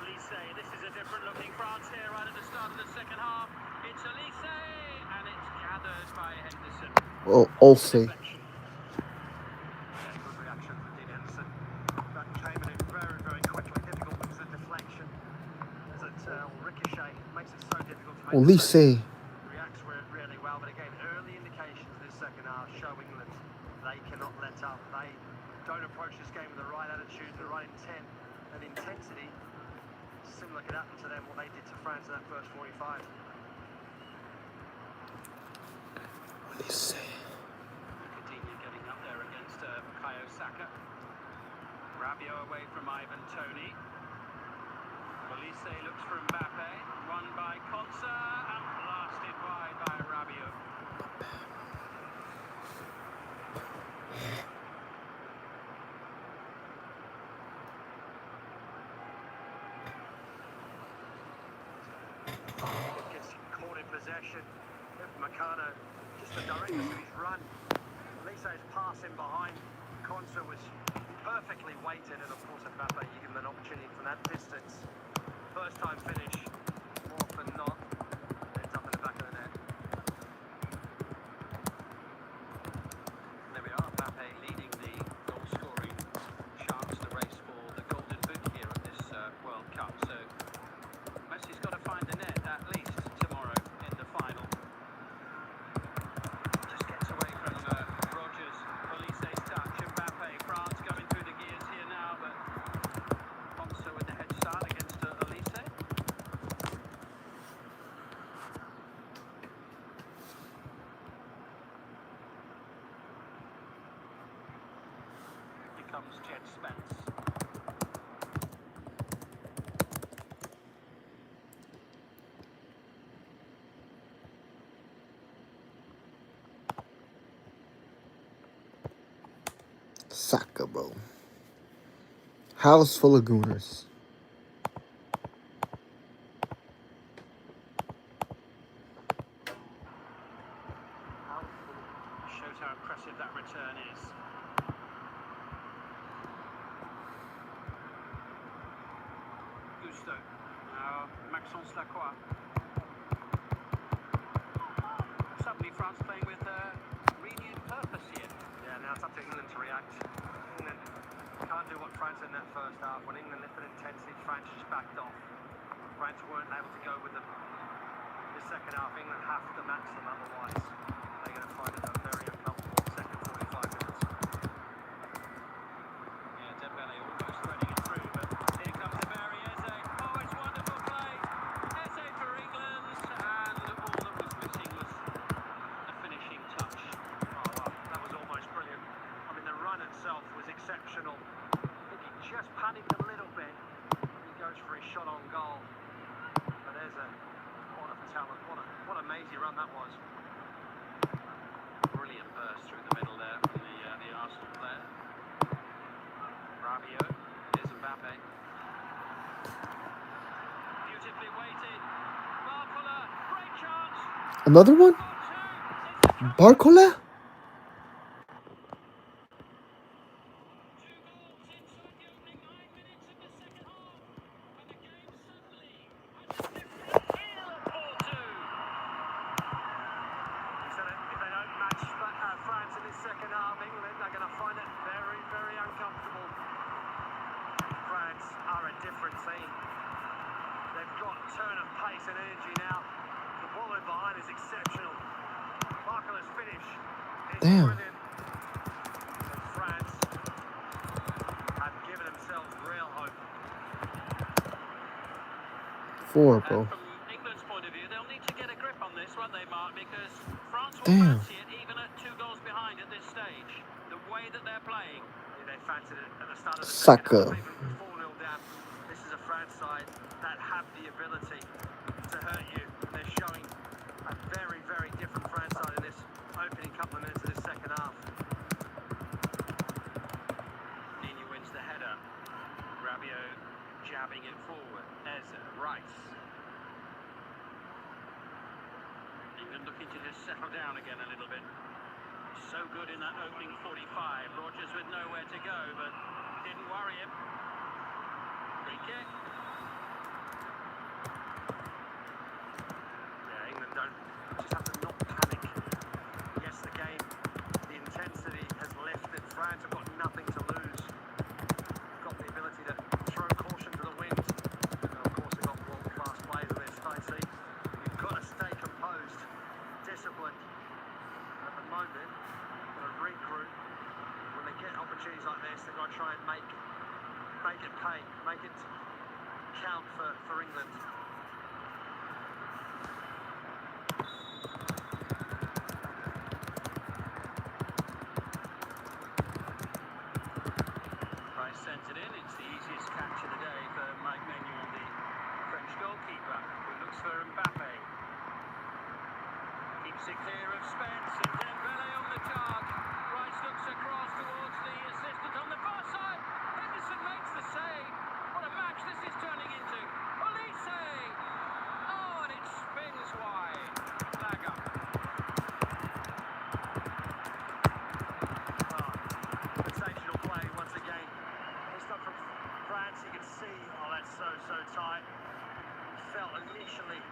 Olise. This is a different looking France here right at the start of the second half. It's Olise and it's gathered by Henderson. Oh, Olse. Yeah, good reaction from Dean Henderson. That came in very, very quickly. Difficult with the deflection. As it ricochet makes it so difficult to make. Olise. Reacts really well, but again, early indications in the second half show England they cannot let up. They don't approach this game with the right attitude, the right intent and intensity. Similar could happen to them what they did to France in that first 45. Olise. Coutinho getting up there against Bukayo Saka. Rabiot away from Ivan Toney. Olise looks for Mbappe. Won by Konsa and blasted wide by Rabiot. Gets caught in possession. Upamecano, just the directness of his run. Elise's pass in behind. Konsa was perfectly weighted, and of course Mbappe, you give him an opportunity from that distance. First time finish, more often not, ends up in the back of the net. There we are, Mbappe leading the goal scoring chance, the race for the Golden Boot here at this World Cup. So Messi's got to find the net at least tomorrow in the final. Just gets away from Rogers. Olise's touch. Mbappe, France going through the gears here now, but Konsa with the head start against Olise. Here comes Jed Spence. Saka, bro. House full of gooners. return is. Gusto. Now Maxence Lacroix. Suddenly France playing with renewed purpose here. Yeah, now it's up to England to react. England can't do what France did in that first half. When England lifted intensity, France just backed off. France weren't able to go with them. The second half, England have to match them, otherwise they're going to find it a very uncomfortable second 45 minutes. Yeah, Dembele almost threading it through, but here comes Ebery Eze. Oh, it's wonderful play. Eze for England, and all that was missing was a finishing touch. Oh, well, that was almost brilliant. I mean, the run itself was exceptional. I think he just panicked a little bit. He goes for his shot on goal. But there's what a talent, what a amazing run that was. Brilliant burst through the middle there from the Arsenal player. Rabiot, here's Mbappe. Beautifully weighted. Barcola, great chance. Another one? Barcola? He said if they don't match France in this second half, England are going to find it very, very uncomfortable. France are a different team. They've got turn of pace and energy now. The ball in behind is exceptional. Barcola's finish is Damn. brilliant. And France have given themselves real hope. 4, bro. From England's point of view, they'll need to get a grip on this, won't they, Mark? Because France will Damn. fancy it even at 2 goals behind at this stage. The way that they're playing. They fancied it at the start of the Saka. second half, even 4-0 down. This is a France side that have the ability to hurt you. And they're showing a very, very different France side in this opening couple of minutes of this second half. Nini wins the header. Rabiot jabbing it forward. Eze, Rice. England looking to just settle down again a little bit. So good in that opening 45. Rodgers with nowhere to go, but didn't worry him. Free kick. Yeah, England just have to not panic. Yes, the game, the intensity has lifted. France have got nothing to lose. They've got the ability to throw caution to the wind. And of course, they've got world-class players in their Stacey. You've got to stay composed, disciplined. At the moment, they've got to regroup. When they get opportunities like this, they've got to try and make it pay, make it count for England. Rice sent it in. It's the easiest catch of the day for Mike Maignan, the French goalkeeper, who looks for Mbappe. Keeps it clear of Spence, and Dembele on the charge. Rice looks across towards the assistant on the far side. Henderson makes the save. What a match this is turning into. Olise! Oh, and it spins wide. Flag up. Sensational play once again. This stuff from France, you can see, oh, that's so tight. Felt initially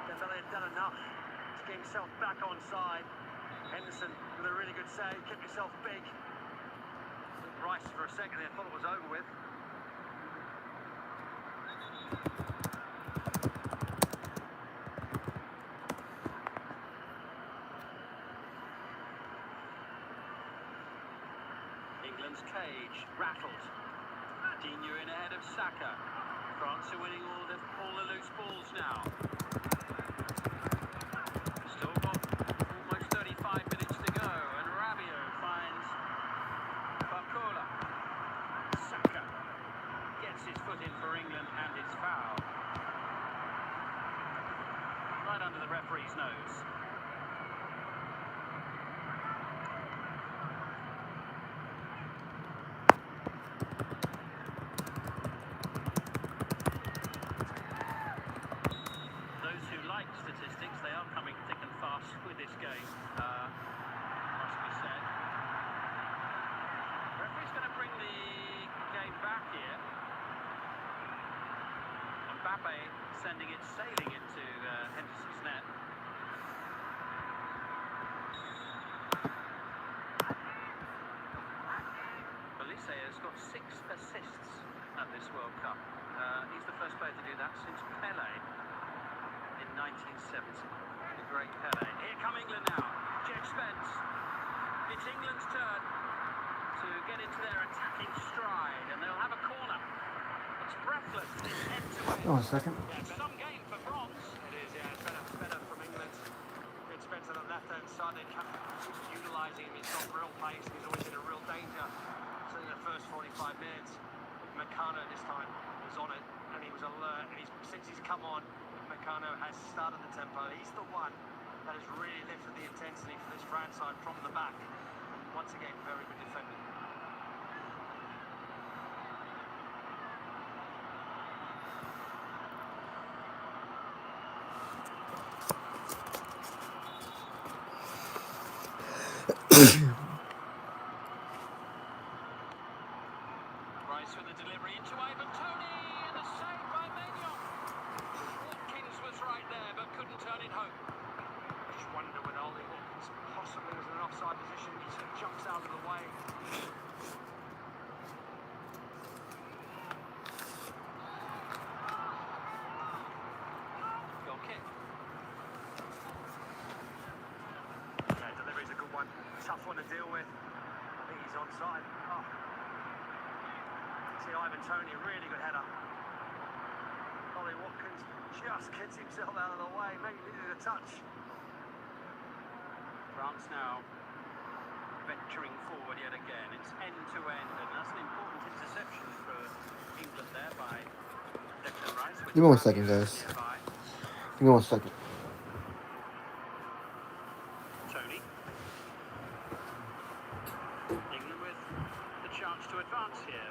Dembele had done enough to get himself back on side. Henderson with a really good save, kept himself big. Rice for a second there, thought it was over with. England's cage rattled. Digne in ahead of Saka. France are winning all the loose balls now. Still got almost 35 minutes to go, and Rabiot finds Barcola. Saka gets his foot in for England, and it's foul. Right under the referee's nose. Statistics, they are coming thick and fast with this game, must be said. Mbappe sending it sailing into Henderson's net. Olise has got 6 assists at this World Cup. He's the first player to do that since Pele in 1970. The great Pele. Here come England now. Jed Spence. It's England's turn to get into their attacking stride, and they'll have a corner. It's breathless. It's end-to-end. Oh, a second. Yeah, some game for bronze. It is, yeah, it's better from England. Jed Spence on the left-hand side, they kept utilising him. He's got real pace, he's always in a real danger. So in the first 45 minutes, Meccano this time was on it, and he was alert, and since he's come on, Meccano has started the tempo. He's the one that has really lifted the intensity for this France side from the back. And once again, very good defending. Rice with the delivery into Ivan Toney, and a save by Maignan. Watkins was right there, but couldn't turn it home. Just wonder when Ollie Watkins possibly was in an offside position. He sort of jumps out of the way. Goal kick. Yeah, delivery's a good one. Tough one to deal with. I think he's onside. Oh. See Ivan Toney, really good header. Ollie Watkins just gets himself out of the way. Maybe needed a touch. France now venturing forward yet again. It's end-to-end, and that's an important interception for England there by Declan Rice. Give me 1 second, guys. Nearby. Give me 1 second. Toney. England with the chance to advance here.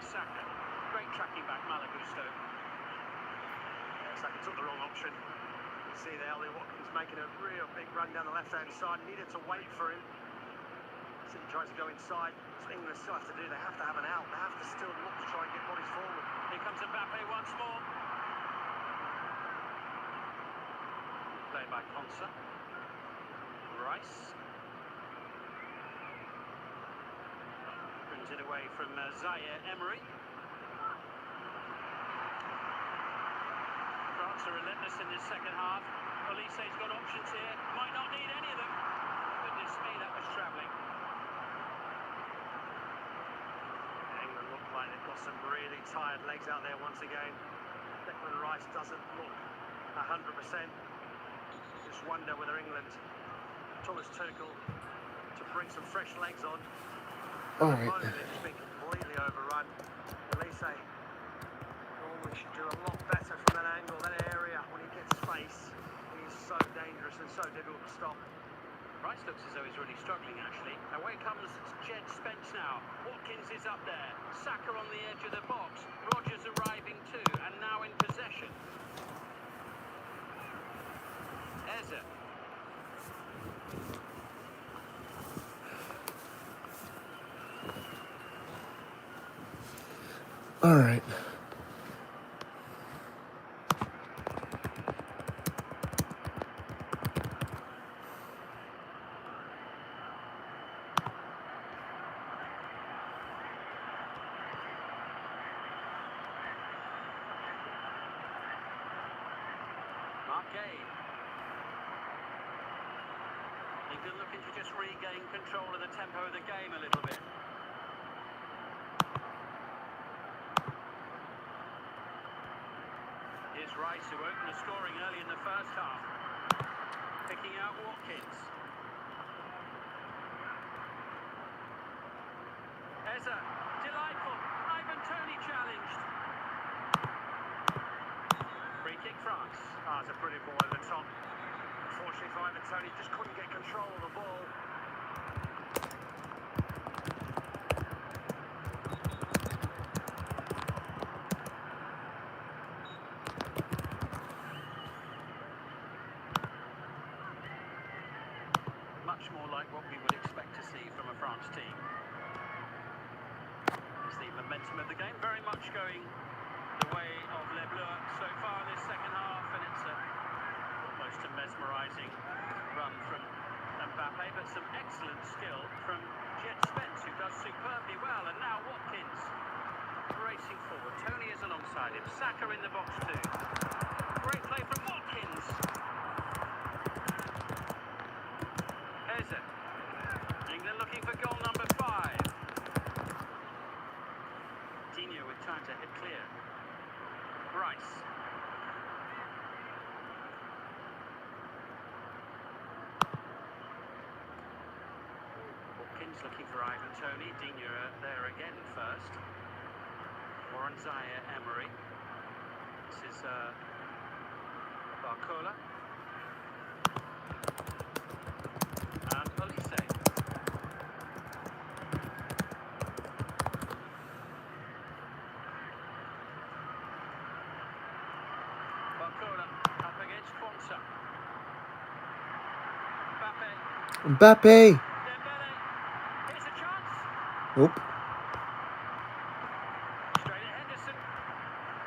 Saka. Great tracking back, Malagusto. Yeah, Saka took the wrong option. You see there, Ollie Watkins making a real big run down the left-hand side. Needed to wait for him. So he tries to go inside. So England still have to do. They have to have an out. They have to still look to try and get bodies forward. Here comes Mbappe once more. Played by Konsa. Rice. Brings it away from Zaire Emery. France are relentless in this second half. Olise's got options here. Might not need any of them. Goodness me, that was travelling. England look like they've got some really tired legs out there once again. Declan Rice doesn't look 100%. Just wonder whether England, Thomas Tuchel, to bring some fresh legs on. All right. They've just been completely overrun. Olise normally should do a lot better from that angle, that area. When he gets space, he's so dangerous and so difficult to stop. Rice looks as though he's really struggling, actually. Away comes Jed Spence now. Watkins is up there. Saka on the edge of the box. Rogers arriving too, and now in possession. Eze. All right. England looking to just regain control of the tempo of the game a little bit. Here's Rice, who opened the scoring early in the first half. Picking out Watkins. Eze, delightful. Ivan Toney challenged. Free kick France. It's a brilliant ball over the top. Unfortunately for Ivan Toney, just couldn't get control of the ball. Much more like what we would expect to see from a France team. It's the momentum of the game very much going the way of Les Bleus so far in this second half, and it's almost a mesmerising run from Mbappe, but some excellent skill from Jet Spence, who does superbly well, and now Watkins racing forward. Tony is alongside him. Saka in the box too. Great play from Watkins. Eze. England looking for goal number 5. Dino with time to hit clear. Rice. Watkins looking for Ivan Toney. Dino there again first. Warren Zaire Emery. This is Barcola. And Olise. Barcola up against Quansah. Mbappe. Mbappe. Dembele. Here's a chance. Nope. Straight at Henderson.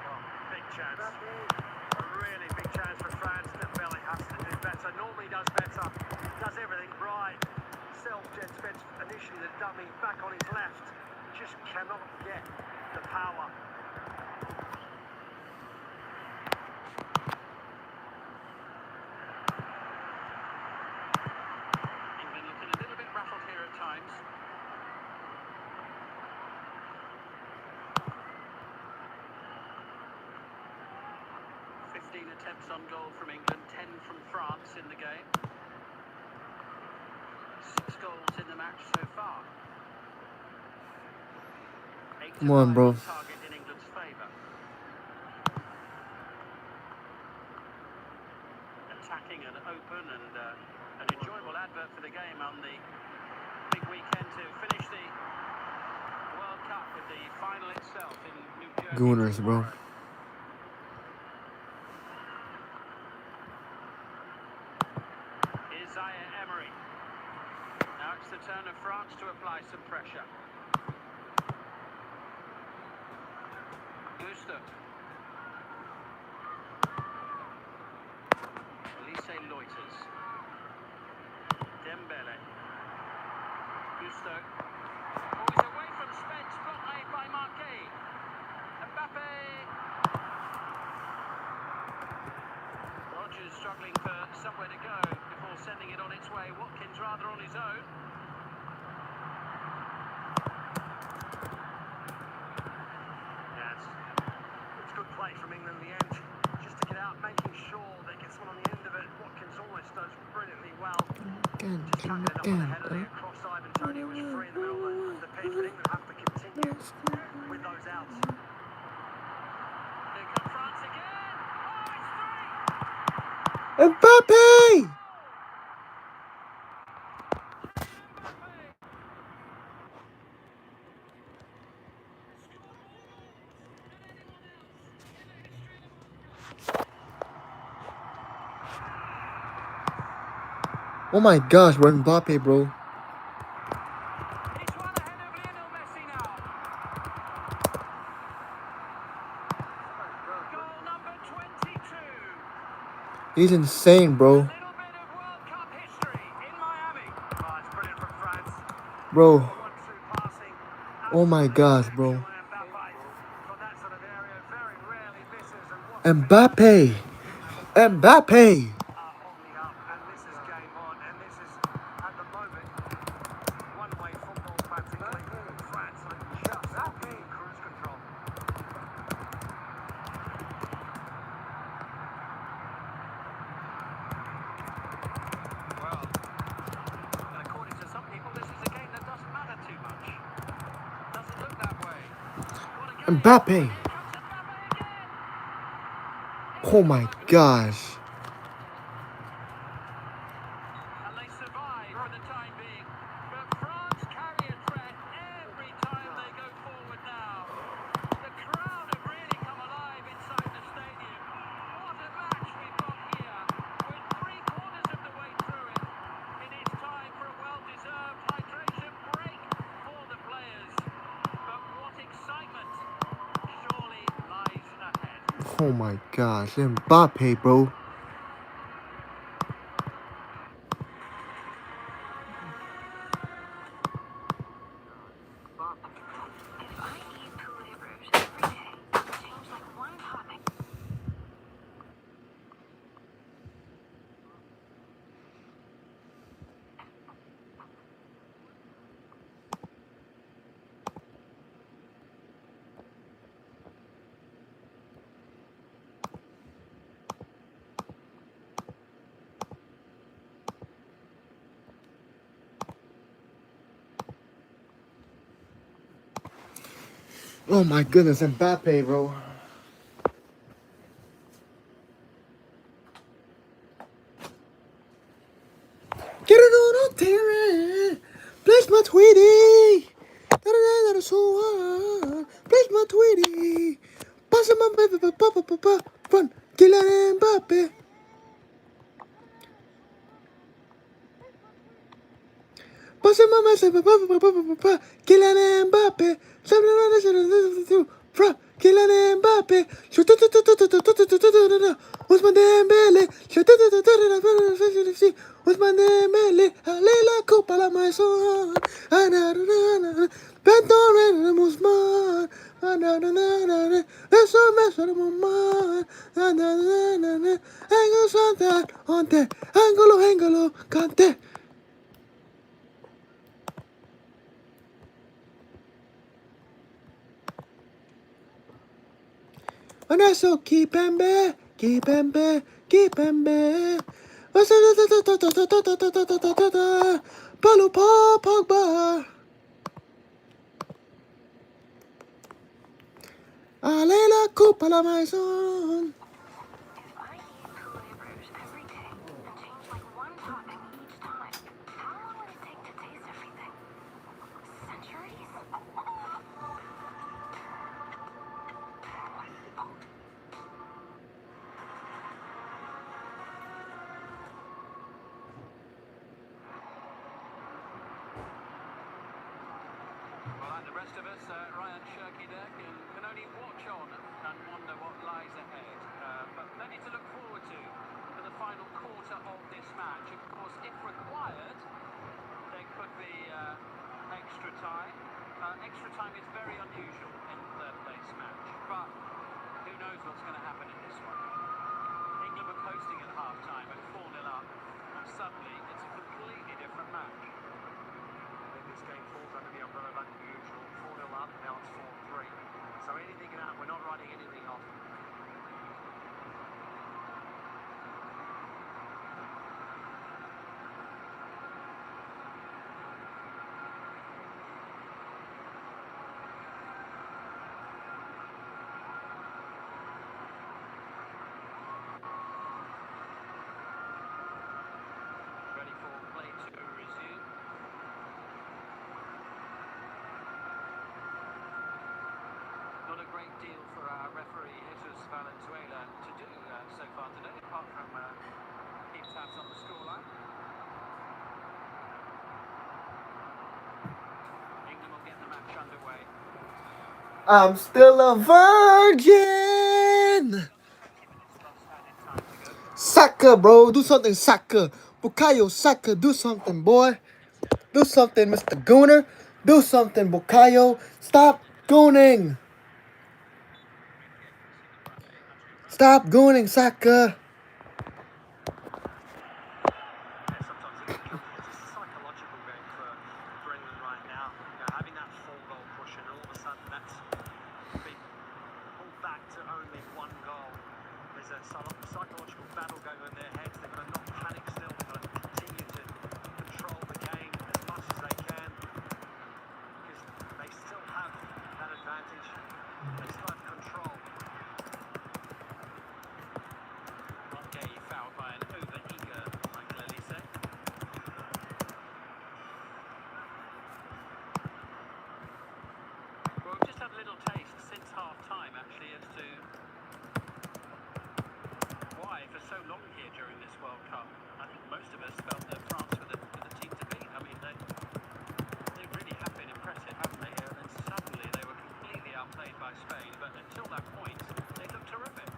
Well, big chance. A really big chance for France. Dembele has to do better. Normally does better. Does everything right. Jet Spence initially the dummy back on his left. Just cannot get the power. England looking a little bit rattled here at times. Attempts on goal from England, 10 from France in the game. 6 goals in the match so far. 8 Come on, bro. target in England's favour. Attacking and open and an enjoyable advert for the game on the big weekend to finish the World Cup with the final itself in New Jersey. Gooners, bro. Zaire Emery. Now it's the turn of France to apply some pressure. Gusto. Olise loiters. Dembele. Gusto. Oh, he's away from Spence, blocked made by Marquet. Mbappe. Rogers struggling for somewhere to go before sending it on its way. Watkins rather on his own. Yes. It's good play from England in the end. Just to get out, making sure they get someone on the end of it. Watkins almost does brilliantly well. Just can't get enough on the head of it across Ivan Toney, was free in the middle of the pitch, but England have to continue with those outs. Here comes France again. Oh, it's 3! Mbappe! Oh my gosh, we're Mbappe, bro. He's one ahead of Lionel Messi now. Goal number 22. He's insane, bro. A little bit of World Cup history in Miami. Oh, it's brilliant from France. Bro. 1-2 passing. Oh my gosh, bro. Mbappe from that sort of area very rarely misses, and Mbappe. Mbappe. on the up, and this is game on, and this is at the moment one-way football practically. France are just in cruise control. Well, and according to some people, this is a game that doesn't matter too much. Doesn't look that way. What a game. Mbappe. Here comes Mbappe again. Oh my gosh. And they survive for the time being. But France carry a threat every time they go forward now. The crowd have really come alive inside the stadium. What a match we've got here. We're 3/4 of the way through it. It is time for a well-deserved hydration break for the players. But what excitement surely lies ahead. Oh my gosh, Mbappe, bro. If I eat poulet rouge every day, change like one topping. Oh my goodness, Mbappe, bro. Get it on Terry. Place my Tweety. Da-da-da-da, so hard. Place my Tweety. Pass my baby, run. Kylian Mbappe. Pass my baby, Kylian Mbappe. From Kylian Mbappe. Ousmane Dembele. Ousmane Dembele. Allez la coupe à la maison. Benton Ousmane. Eso me suena mal. Angolo Santa. Ante. Angolo. Cante. Adesso Kipembe. Paulo Pogba. Allez la coupe à la maison. If I eat poulet rouge every day and change like one topping each time, how long would it take to taste everything? Centuries? Well, like the rest of us, Ryan Shirky there can only watch on and wonder what lies ahead. But plenty to look forward to for the final quarter of this match. Of course, if required, there could be extra time. Extra time is very unusual in a third-place match, but who knows what's going to happen in this one. England were coasting at half-time at 4-0 up, and suddenly it's a completely different match. I think this game falls under the umbrella of unusual. 4-0 up, now it's 4-3. So anything can happen. We're not writing anything off. Ready for play to resume. Not a great deal for our referee Jesus Valenzuela to do so far today, apart from keep tabs on the scoreline. England will get the match underway. I'm still a virgin. Lost added time to go. Saka, bro. Do something, Saka. Bukayo Saka, do something, boy. Do something, Mr. Gooner. Do something, Bukayo. Stop gooning. Stop gooning, Saka. Sometimes it becomes it's a psychological game for England right now. You know, having that 4-goal push and all of a sudden that's been pulled back to only one goal. There's a psychological battle going on in their heads. They've got to not panic still. They've got to continue to control the game as much as they can because they still have that advantage. They still have control. Gay fouled by an over-eager Michael Olise. Well, we've just had a little taste since half-time, actually, as to why for so long here during this World Cup. I think most of us felt that France were the team to beat. I mean, they really have been impressive, haven't they? And suddenly they were completely outplayed by Spain, but until that point, they looked terrific.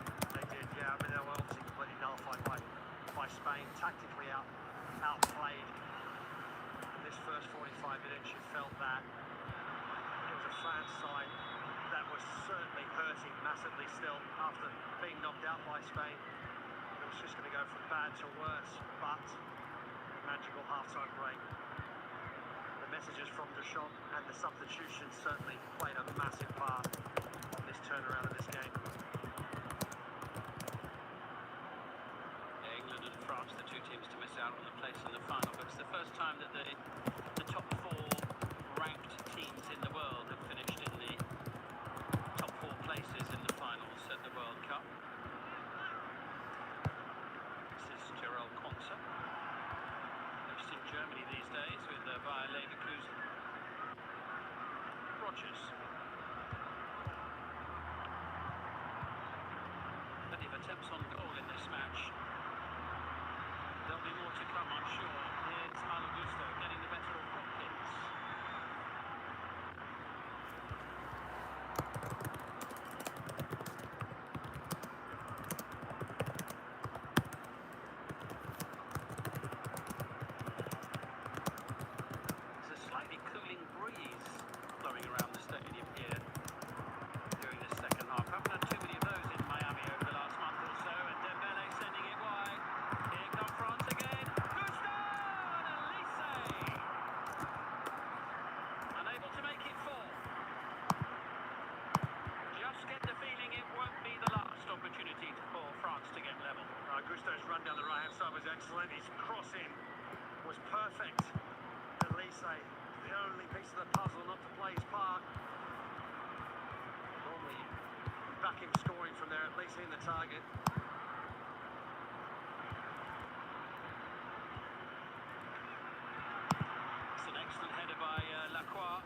massively still after being knocked out by Spain. It was just going to go from bad to worse, but magical half-time break. The messages from Deschamps and the substitutions certainly played a massive part on this turnaround of this game. England and France, the two teams to miss out on the place in the final, but it's the first time that the top four ranked teams in the world have finished in the top four places in the finals at the World Cup. This is Gerald Konsa, based in Germany these days with Bayer Leverkusen. Rogers. Plenty of attempts on goal in this match. There'll be more to come, I'm sure. Here's Malo Gusto getting the better of Watkins. There's a slightly cooling breeze blowing around the stadium here during this second half. Haven't had too many of those in Miami over the last month or so, and Dembele sending it wide. Here come France again. Gusto and Elise. Unable to make it four. Just get the feeling it won't be the last opportunity for France to get level. Gusto's run down the right-hand side was excellent. His crossing was perfect. Elise, the only piece of the puzzle not to play his part. Normally, back him scoring from there, at least hitting the target. It's an excellent header by Lacroix.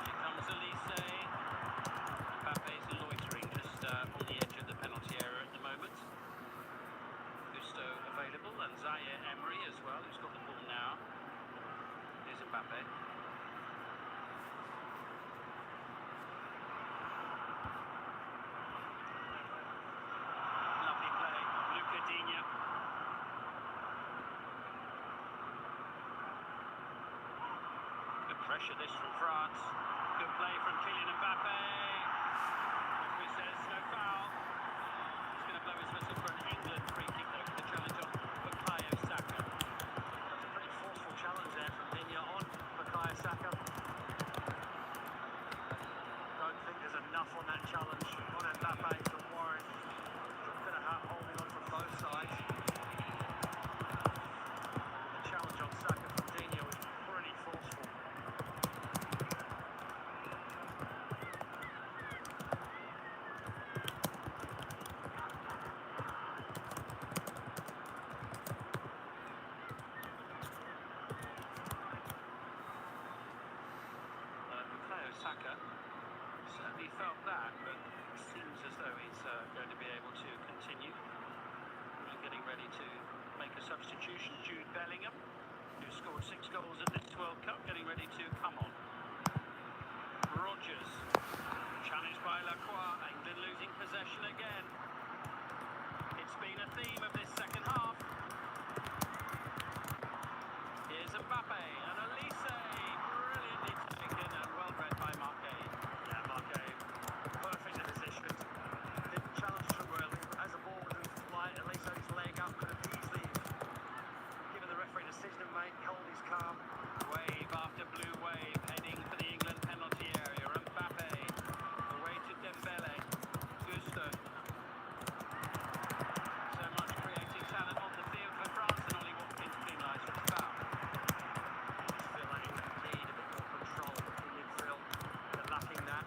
Here comes Elise. Mbappe's loitering just on the edge of the penalty area at the moment. Gusto available, and Zaire Emery as well, who's got the ball now. Here's Mbappe. Lovely play, Luca Digne. Good pressure this from France. Good play from Kylian Mbappe. Referee says no foul. He's going to blow his whistle for an England free kick though, for the challenge on Bukayo Saka. That's a pretty forceful challenge there from Digne on Bukayo Saka. Don't think there's enough on that challenge on Mbappe to warrant a bit of holding on from both sides. The challenge on Saka from Digne was pretty forceful. Bukayo Saka certainly felt that, but it seems as though he's going to be able to continue. And getting ready to make a substitution, Jude Bellingham, who scored 6 goals at this World Cup, getting ready to come on. Rogers, challenged by Lacroix, England losing possession again. It's been a theme of this second half. Here's Mbappe and Elise, brilliantly taken and well read by Marquet. Yeah, Marquet, perfect in position. Didn't challenge too early. As the ball was in flight, at least his leg up could have easily given the referee a decision to make, hold his calm. Wave after blue wave, heading for the England penalty area. Mbappe, away to Dembele. Gusto. So much creative talent on the field for France, and only Watkins penalised for the foul. I just feel like England need a bit more control in midfield. They're lacking that.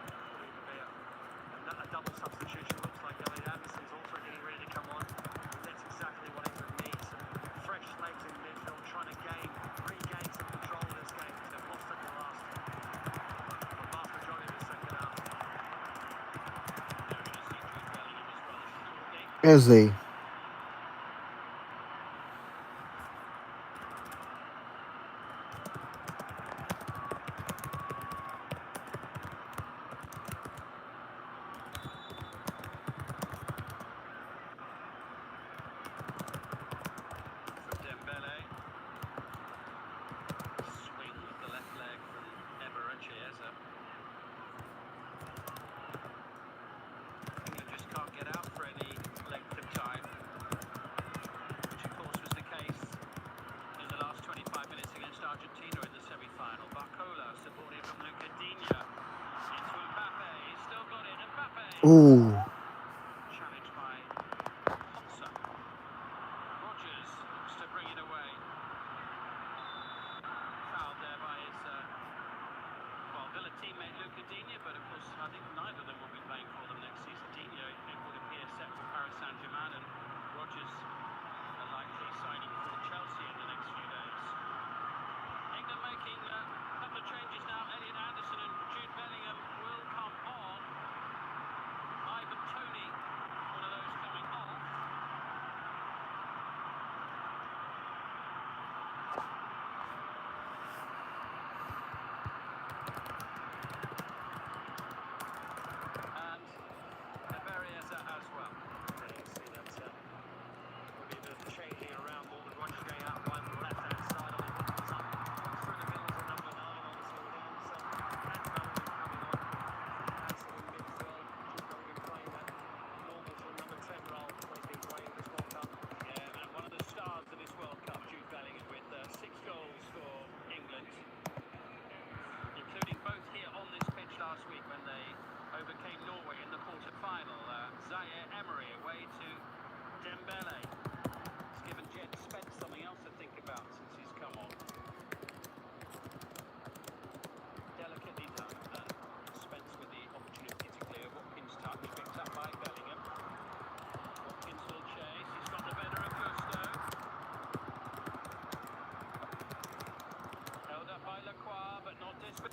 Could even be a double substitution. Looks like Elliot Anderson's also getting ready to come on. That's exactly what England needs. Some fresh legs in midfield, trying to regain some control of this game. They've lost it the vast majority of the second half. They're going to see Jude Bellingham as well shortly. Is he? From Dembele. Ooh. Challenged by Ponsa. Rogers looks to bring it away. Fouled there by his Villa teammate Luca Digne, but of course I think neither of them will be playing for them next season. Digne, it would appear, set for Paris Saint-Germain, and Rogers a likely signing for Chelsea in the next few days. England making a couple of changes now. Elliot Anderson and Jude Bellingham will come on. Ivan Toney, one of those coming off. And Berrieza as well. There you see that will be a bit of changing around. Morgan Rogers going out one left-hand side on the through the middle to number 9, obviously with Anderson and Bellingham coming on. Anderson in midfield, Jude Bellingham playing that normal sort of number 10 role when he's been playing this World Cup. Yeah, and one of the stars of this World Cup, Jude Bellingham, with 6 goals for England, including both here on this pitch last week when they overcame Norway in the quarter-final. Zaire Emery away to Dembele. It's given Jed Spence something else to think about since he's come on. Delicately done, and Spence with the opportunity to clear. Watkins touch, picked up by Bellingham. Watkins will chase, he's got the better of Gusto. Held up by Lacroix, but not Disford.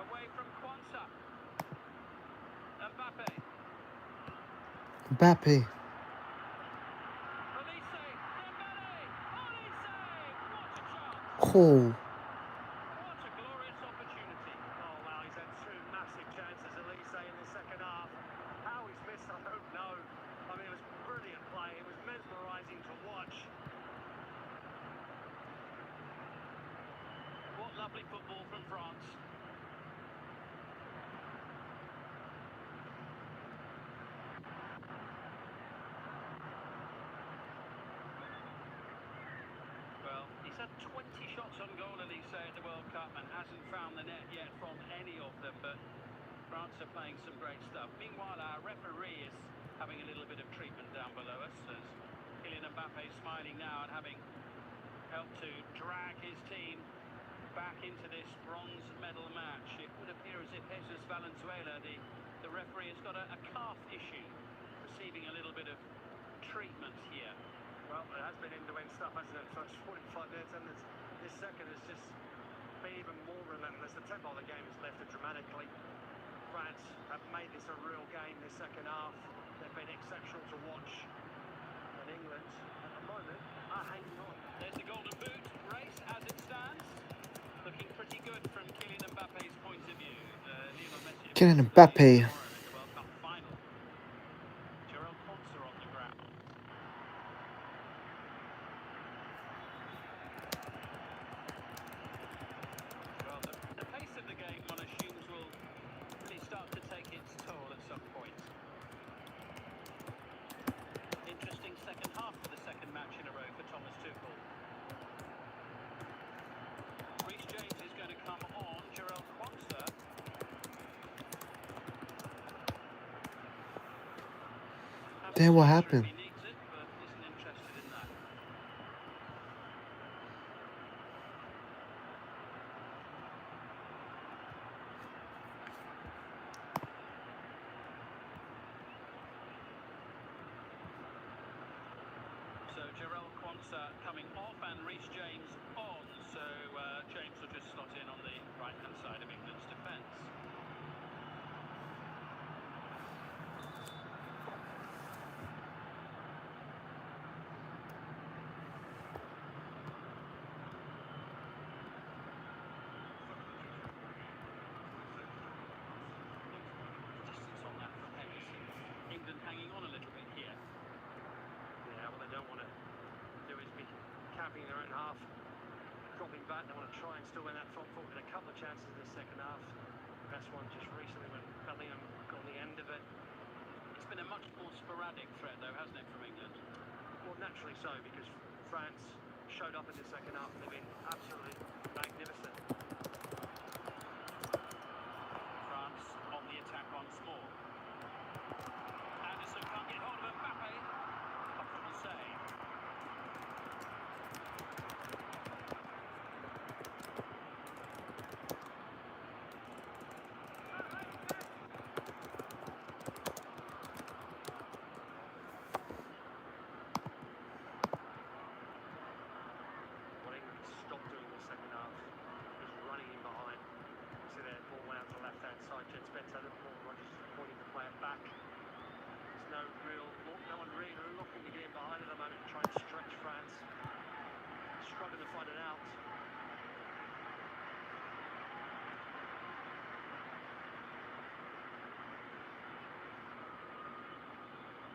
Away from Kwanzaa. Mbappe. Mbappe. Olise. Dembele. Olise. What a chance. Oh. What a glorious opportunity. Oh wow, he's had 2 massive chances, Elise, in the second half. How he's missed, I don't know. I mean, it was brilliant play. It was mesmerising to watch. What lovely football from France. Well, he's had 20 shots on goal, Elise, at the World Cup and hasn't found the net yet from any of them, but France are playing some great stuff. Meanwhile, our referee is having a little bit of treatment down below us as Kylian Mbappe is smiling now and having helped to drag his team back into this bronze medal match. It would appear as if Jesus Valenzuela, the referee, has got a calf issue, receiving a little bit of treatment here. Well, it has been end-to-end stuff, hasn't it? First 45 minutes, and this second has just been even more relentless. The tempo of the game has lifted dramatically. France have made this a real game this second half. They've been exceptional to watch. And England, at the moment, are hanging on. There's the golden boot race as it stands. Looking pretty good from Kylian Mbappe's point of view. Lionel Messi Kylian will Mbappe. play tomorrow in the World Cup final. Jarell Quansah on the ground. Well, the pace of the game, one assumes, will really start to take its toll at some point. Interesting second half for the second match in a row for Thomas Tuchel. Reece James is going to come on. Jarell Quansah. Damn, what happened? He needs it, but isn't interested in that. So Jarell Quansah coming off and Reece James on. So James will just slot in on the right-hand side of England's defence. Distance on that from Henderson. England hanging on a little bit here. Yeah, what they don't want to do is be camping their own half. dropping back. They want to try and still win that front foot with a couple of chances in the second half. The best one just recently when Bellingham got on the end of it. It's been a much more sporadic threat, though, hasn't it, from England? Well, naturally so, because France showed up in the second half and they've been absolutely magnificent. France on the attack once more. Anderson can't get hold of Mbappe. Comfortable save. What England stopped doing in the second half is running in behind. You see there, ball went out to the left-hand side. Jet Spence had it, Paul Rogers pointing to play it back. There's no one really looking to get in behind at the moment to try and stretch France. Struggling to find it out.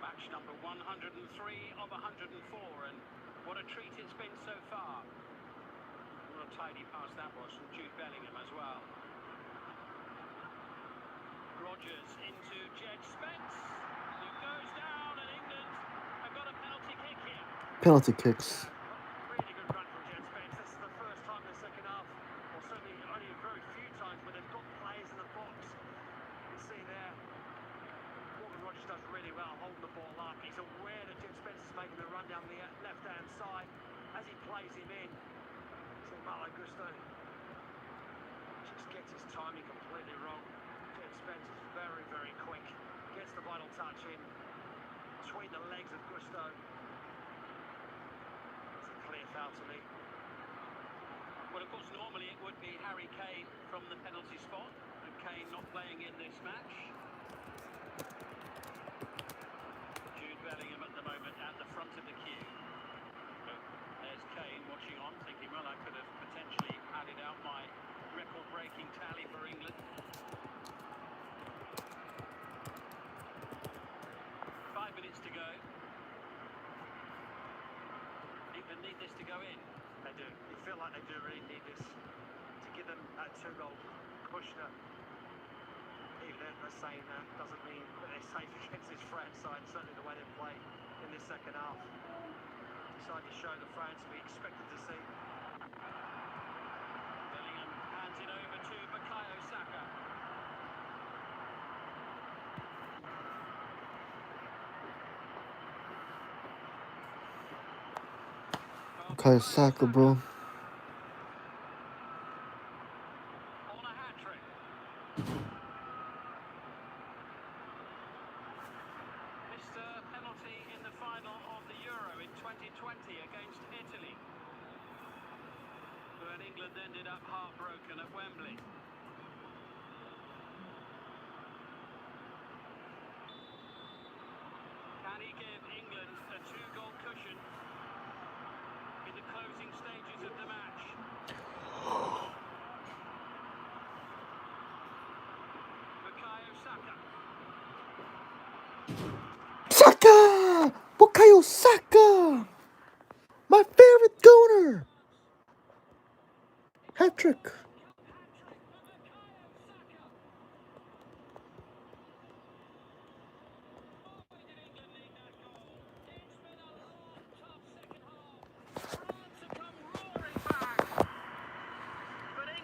Match number 103 of 104, and what a treat it's been so far. What a tidy pass that was from Jude Bellingham as well. Rogers into Jet Spence, who goes down, and England have got a penalty kick here. Penalty kicks. Really good run from Jet Spence. This is the first time in the second half, or certainly only a very few times, where they've got players in the box. You can see there, Morgan Rogers does really well holding the ball up. He's aware that Jet Spence is making the run down the left-hand side. As he plays him in, see Malo Gusto just gets his timing completely wrong. Jet Spence is very, very quick. Gets the vital touch in between the legs of Gusto. It's a clear foul to me. Well, of course, normally it would be Harry Kane from the penalty spot, and Kane not playing in this match. Jude Bellingham at the moment at the front of the queue. But there's Kane watching on, thinking, well, I could have potentially added out my record-breaking tally for England. 5 minutes to go. England need this to go in. They do. You feel like they do really need this to give them that 2-goal push. Even if they're saying that, doesn't mean that they're safe against this France side. Certainly the way they play in this second half. Decided to show the France we expected to see. Bellingham hands it over to Bukayo Saka. Bukayo Saka, bro. On a hat-trick. Missed a penalty in the final of the Euro in 2020 against Italy, when England ended up heartbroken at Wembley. Can he give England a 2-goal cushion in the closing stages of the match? Bukayo Saka. Saka! Bukayo Saka! My favorite gooner! Hat-trick.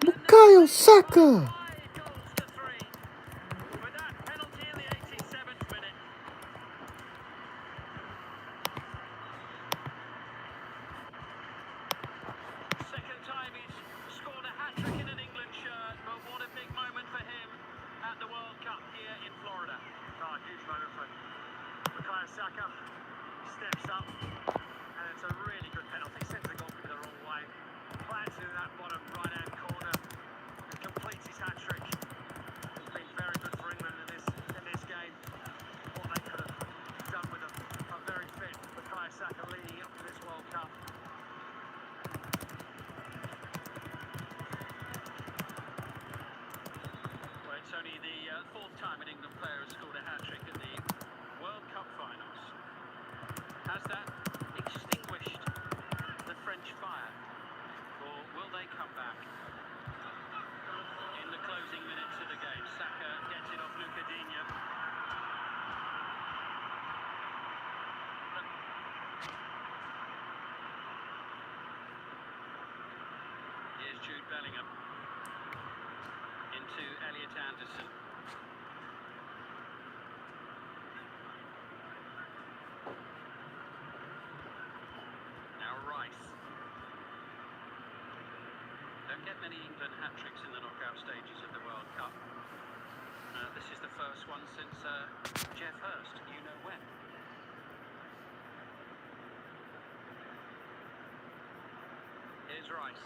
Bukayo Saka! 5 goals to 3 with that penalty in the 87th minute. Second time he's scored a hat-trick in an England shirt, but what a big moment for him at the World Cup here in Florida. Oh, huge moment for Bukayo Saka. Steps up, and it's a really good penalty. Sends the goalkeeper the wrong way. Plants it in that bottom right-hand corner. And completes his hat-trick. It's been very good for England in this game. What they could have done with a very fit Bukayo Saka leading up to this World Cup. Well, it's only the fourth time an England player has scored a hat-trick in the World Cup finals. Has that extinguished the French fire? Or will they Jude Bellingham into Elliot Anderson. Now Rice. Don't get many England hat-tricks in the knockout stages of the World Cup. This is the first one since Jeff Hurst, you know when. Here's Rice.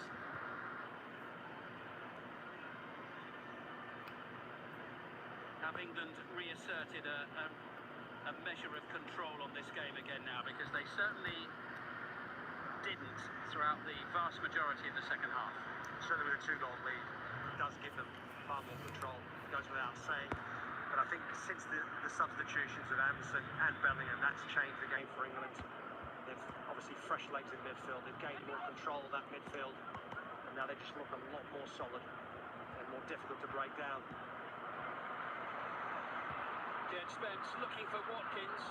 Have England reasserted a measure of control on this game again now? Because they certainly didn't throughout the vast majority of the second half. Certainly with a 2-goal lead, it does give them far more control, goes without saying. But I think since the substitutions of Anderson and Bellingham, that's changed the game for England. They've obviously fresh legs in midfield, they've gained more control of that midfield, and now they just look a lot more solid and more difficult to break down. Jed Spence looking for Watkins.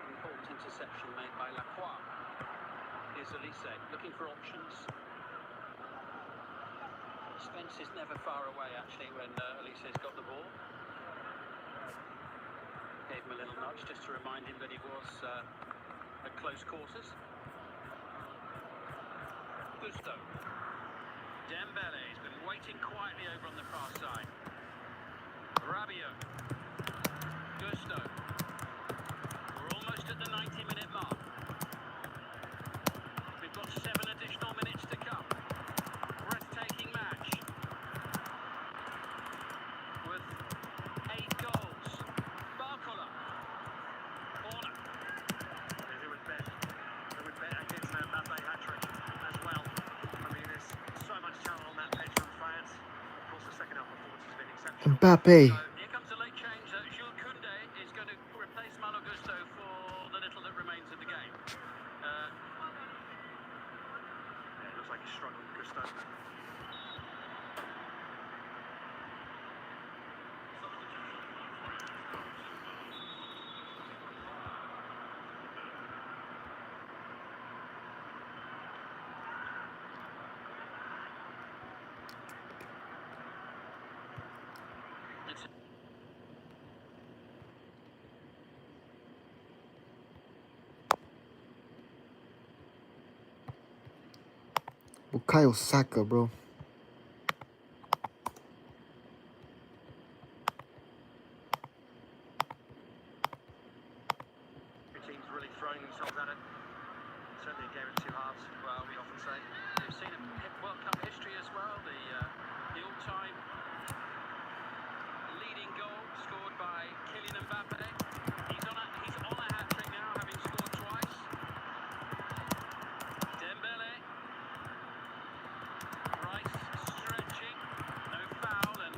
Important interception made by Lacroix. Here's Elise looking for options. Spence is never far away actually when Elise's got the ball. Gave him a little nudge just to remind him that he was at close quarters. Gusto. Dembele has been waiting quietly over on the far side. Rabiot. Gusto. We're almost at the 90-minute mark. We've got 7 additional minutes to come. Breathtaking match. With 8 goals. Barcola. Corner. Who would bet against that Mbappe hat-trick as well? I mean, there's so much talent on that pitch from France. Of course, the second half performance has been exceptional. Mbappe. Here comes a late change. Jules Koundé is going to replace Malo Gusto for the little that remains of the game. Yeah, it looks like he's struggling, Gusto. It's Bukayo Saka, bro. Two teams really throwing themselves at it. Certainly a game of two halves, well, we often say. We've seen a World Cup history as well. The all-time leading goal scored by Kylian Mbappe. He's on a hat-trick now, having scored twice. Dembele. Rice stretching. No foul, and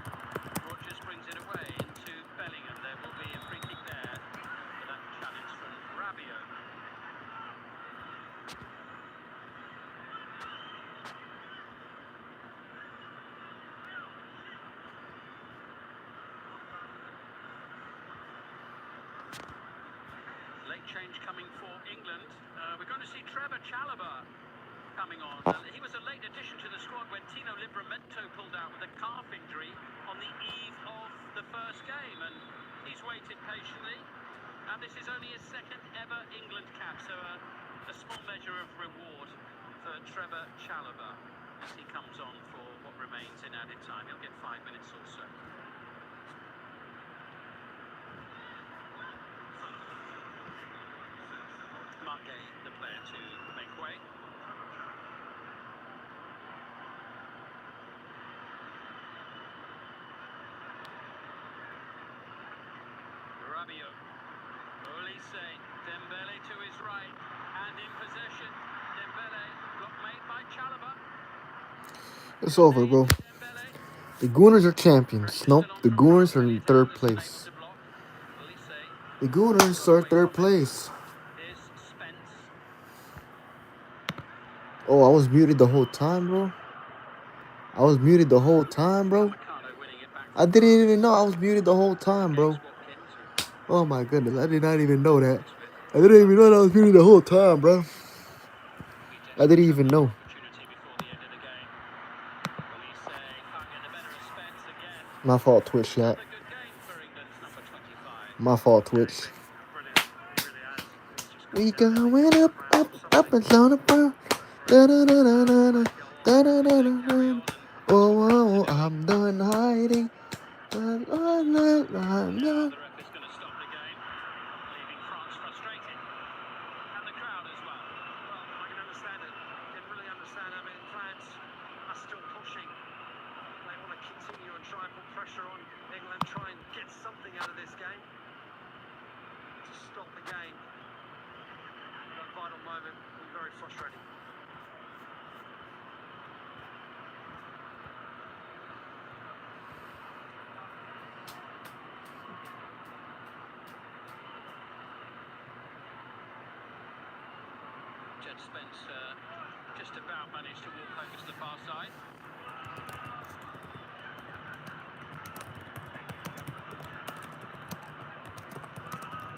Rodgers brings it away into Bellingham. There will be a free kick there for that challenge from Rabiot. Late change coming for England. We're going to see Trevor Chalobah coming on. He was a late addition to the squad when Tino Livramento pulled out with a calf injury on the eve of the first game, and he's waited patiently. And this is only his second ever England cap, so a small measure of reward for Trevor Chalobah as he comes on for what remains in added time. He'll get 5 minutes or so. Marquet, the player to make way. Rabiot. Olise. Dembele to his right. And in possession. Dembele. Block made by Chalobah. It's over, bro. Dembele. The Gooners are champions. Nope, the Gooners are in third place. The Gooners are third place. Here's Spence. Oh, I was muted the whole time, bro. I was muted the whole time, bro. Ricardo winning it back. I didn't even know I was muted the whole time, bro. Oh my goodness, I did not even know that. I didn't even know that I was muted the whole time, bro. I didn't even know. Opportunity before the end of the game. My fault, Twitch chat. Another good game for England's number 25. My fault, Twitch. Brilliant. It really has. It's just We gone down going now. up, up, up and down, up, da da da da da da da da da da. Oh, I'm done hiding. La, la, la, la, Now la. the ref is going to stop the game, leaving France frustrated. And the crowd as well. Well, I can understand it. I can really understand. I mean, France are still pushing. They want to continue and try and put pressure on England, try and get something out of this game to stop the game. At a vital moment, will be very frustrating. Jed Spence just about managed to walk over to the far side.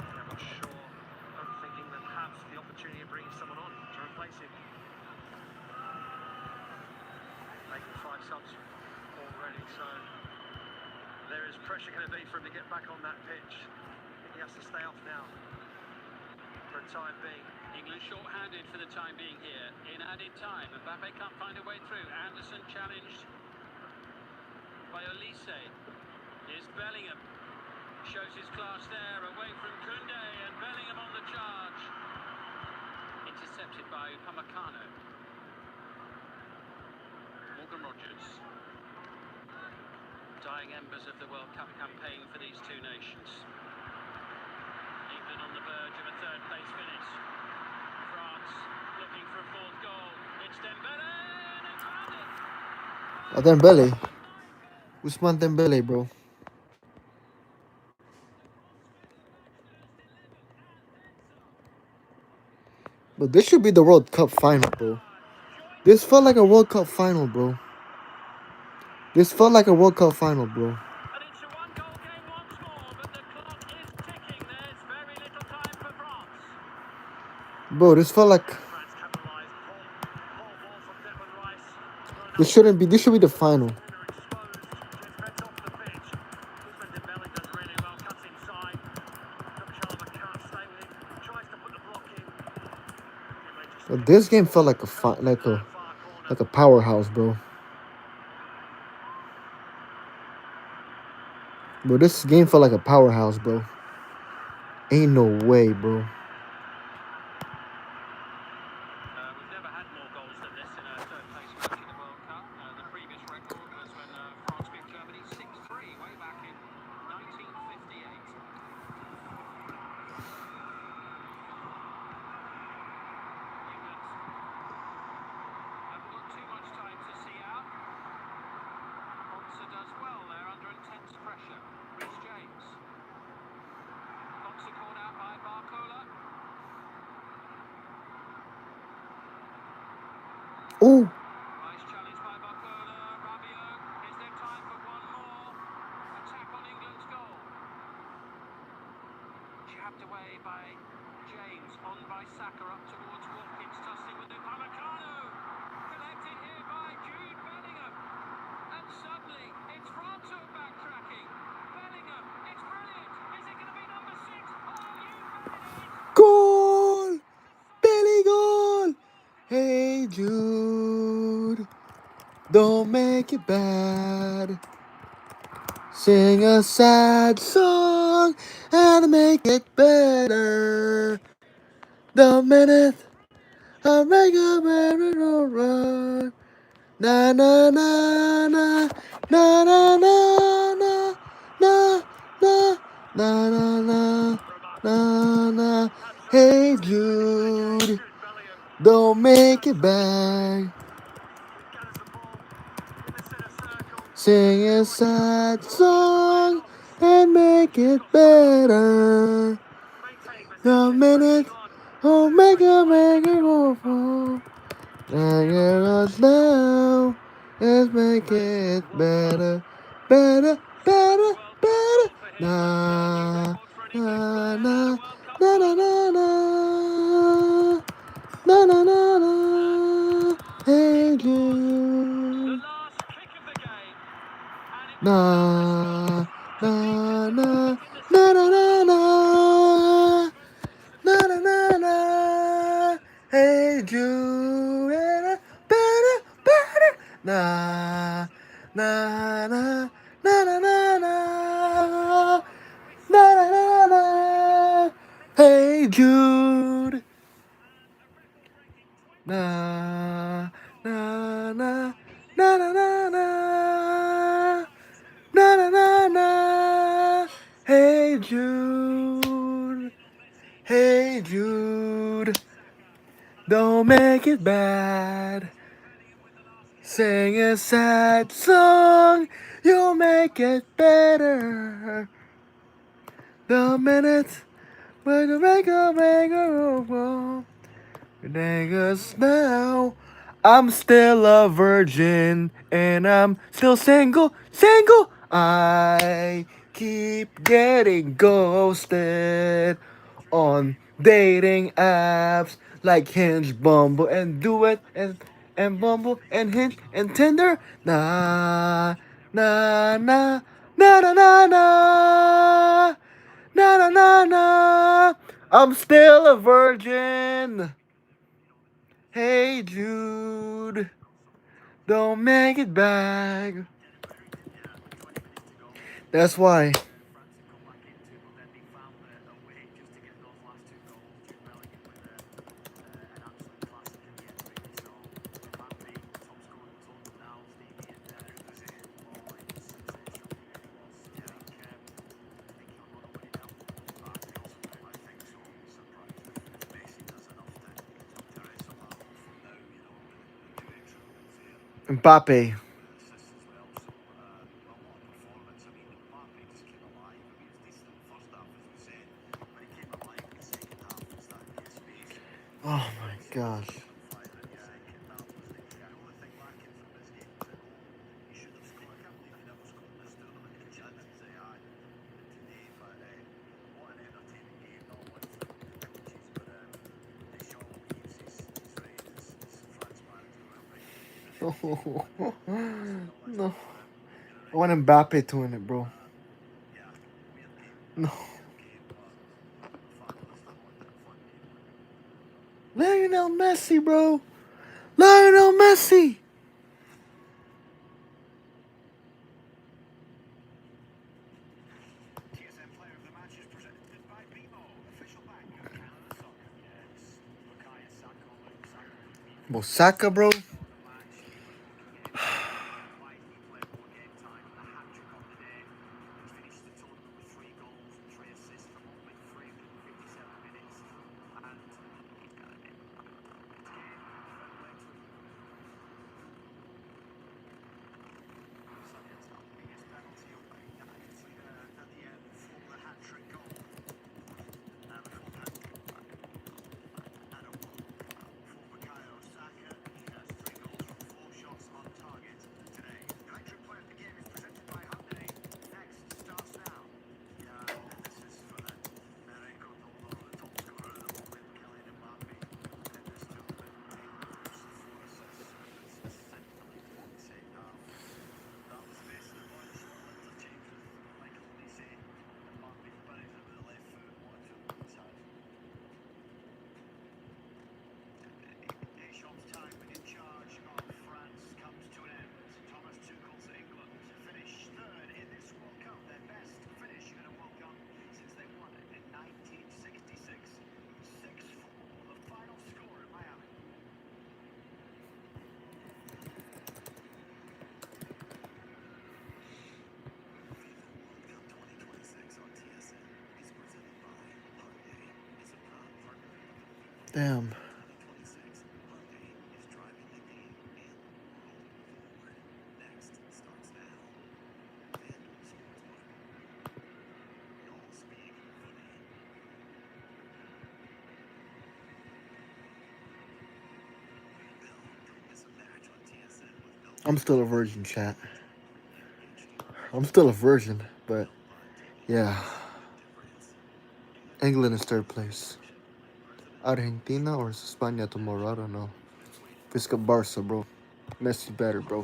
I'm not sure. I'm thinking that have the opportunity of bringing someone on to replace him. Making 5 subs already, so there is pressure going to be for him to get back on that pitch. He has to stay off now for a time being. England short-handed for the time being here. In added time, Mbappe can't find a way through. Anderson challenged by Olise. Here's Bellingham. Shows his class there, away from Koundé, and Bellingham on the charge. Intercepted by Upamecano. Morgan Rogers. Dying embers of the World Cup campaign for these two nations. England on the verge of a third-place finish. France looking for a fourth goal. It's Dembele, and they found it. Dembele. Ousmane Dembele, bro. But this should be the World Cup final, bro. This felt like a World Cup final, bro. This felt like a World Cup final, bro. And it's a one-goal game once more, but the clock is ticking. There's very little time for France. Bro, this felt like France capitalised. Poor ball from Declan Rice. this shouldn't be. This should be the final. They're exposed. Just off the pitch. Ousmane Dembele does really well. Cuts inside. Chalaba can't stay with him. Tries to put the block in. Anyway, just But this game felt like a powerhouse, bro. Bro, this game felt like a powerhouse, bro. Ain't no way, bro. We've never had more goals than this in a third-place match in the World Cup. The previous record was when France beat Germany 6-3 way back in 1958. England haven't got too much time to see out. Bonser does well there under intense pressure. Reece James. Bonser caught out by Barcola. Ooh. Nice challenge by Barcola. Rabiot. Is there time for one more attack on England's goal? Jabbed away by James. On by Saka up towards Watkins. Tussling with Upamecano. Collected here by Jude Bellingham. And suddenly, it's France who are backtracking. Bellingham. It's brilliant. Is it going to be number 6? Oh, you bet it is. Goal! Belly goal! Hey Jude, don't make it bad. Sing a sad song and make it better. The minute I make a merry-go-round. Na na na na na na na na na na na na na na na. Hey Jude, don't make it bad. Sing a sad song and make it better. The minute, oh, make it go for. And us now, let's make it better, better, better, better. Na na na na na na na na na na na. Hey Jude. The last kick of the game. And it Na Na na na na na na. Na na na na. Hey Jude, better, better. Na na na na na na na. Na na na na. Hey Jude. Na na na na na na na. Na na na na. Hey Jude. Hey Jude. Don't make it bad. Sing a sad song. You'll make it better. The minute when you make a niggas now. I'm still a virgin and I'm still single. I keep getting ghosted on dating apps like Hinge, Bumble, and Duet, and Bumble, and Hinge, and Tinder. Nah, nah, nah, nah, nah, nah, nah, nah, nah, nah, nah. I'm still a virgin. Hey Jude, don't make it back. That's why. Mbappe. Oh my gosh. No. I want Mbappe to win it, bro. No. Lionel Messi, bro. Lionel Messi. TSN Player of the Match is presented by BMO, official bank of Canada Soccer. Yes, Bukayo Saka, Mosaka, bro. Deschamps' time in charge of France comes to an end. Thomas Tuchel's England finish third in this World Cup, their best finish in a World Cup since they won it in 1966. 6-4, the final score in Miami. Damn. I'm still a virgin, chat. I'm still a virgin, but yeah. England is third place. Argentina or España tomorrow, I don't know. If it's Barca, bro. Messi better, bro.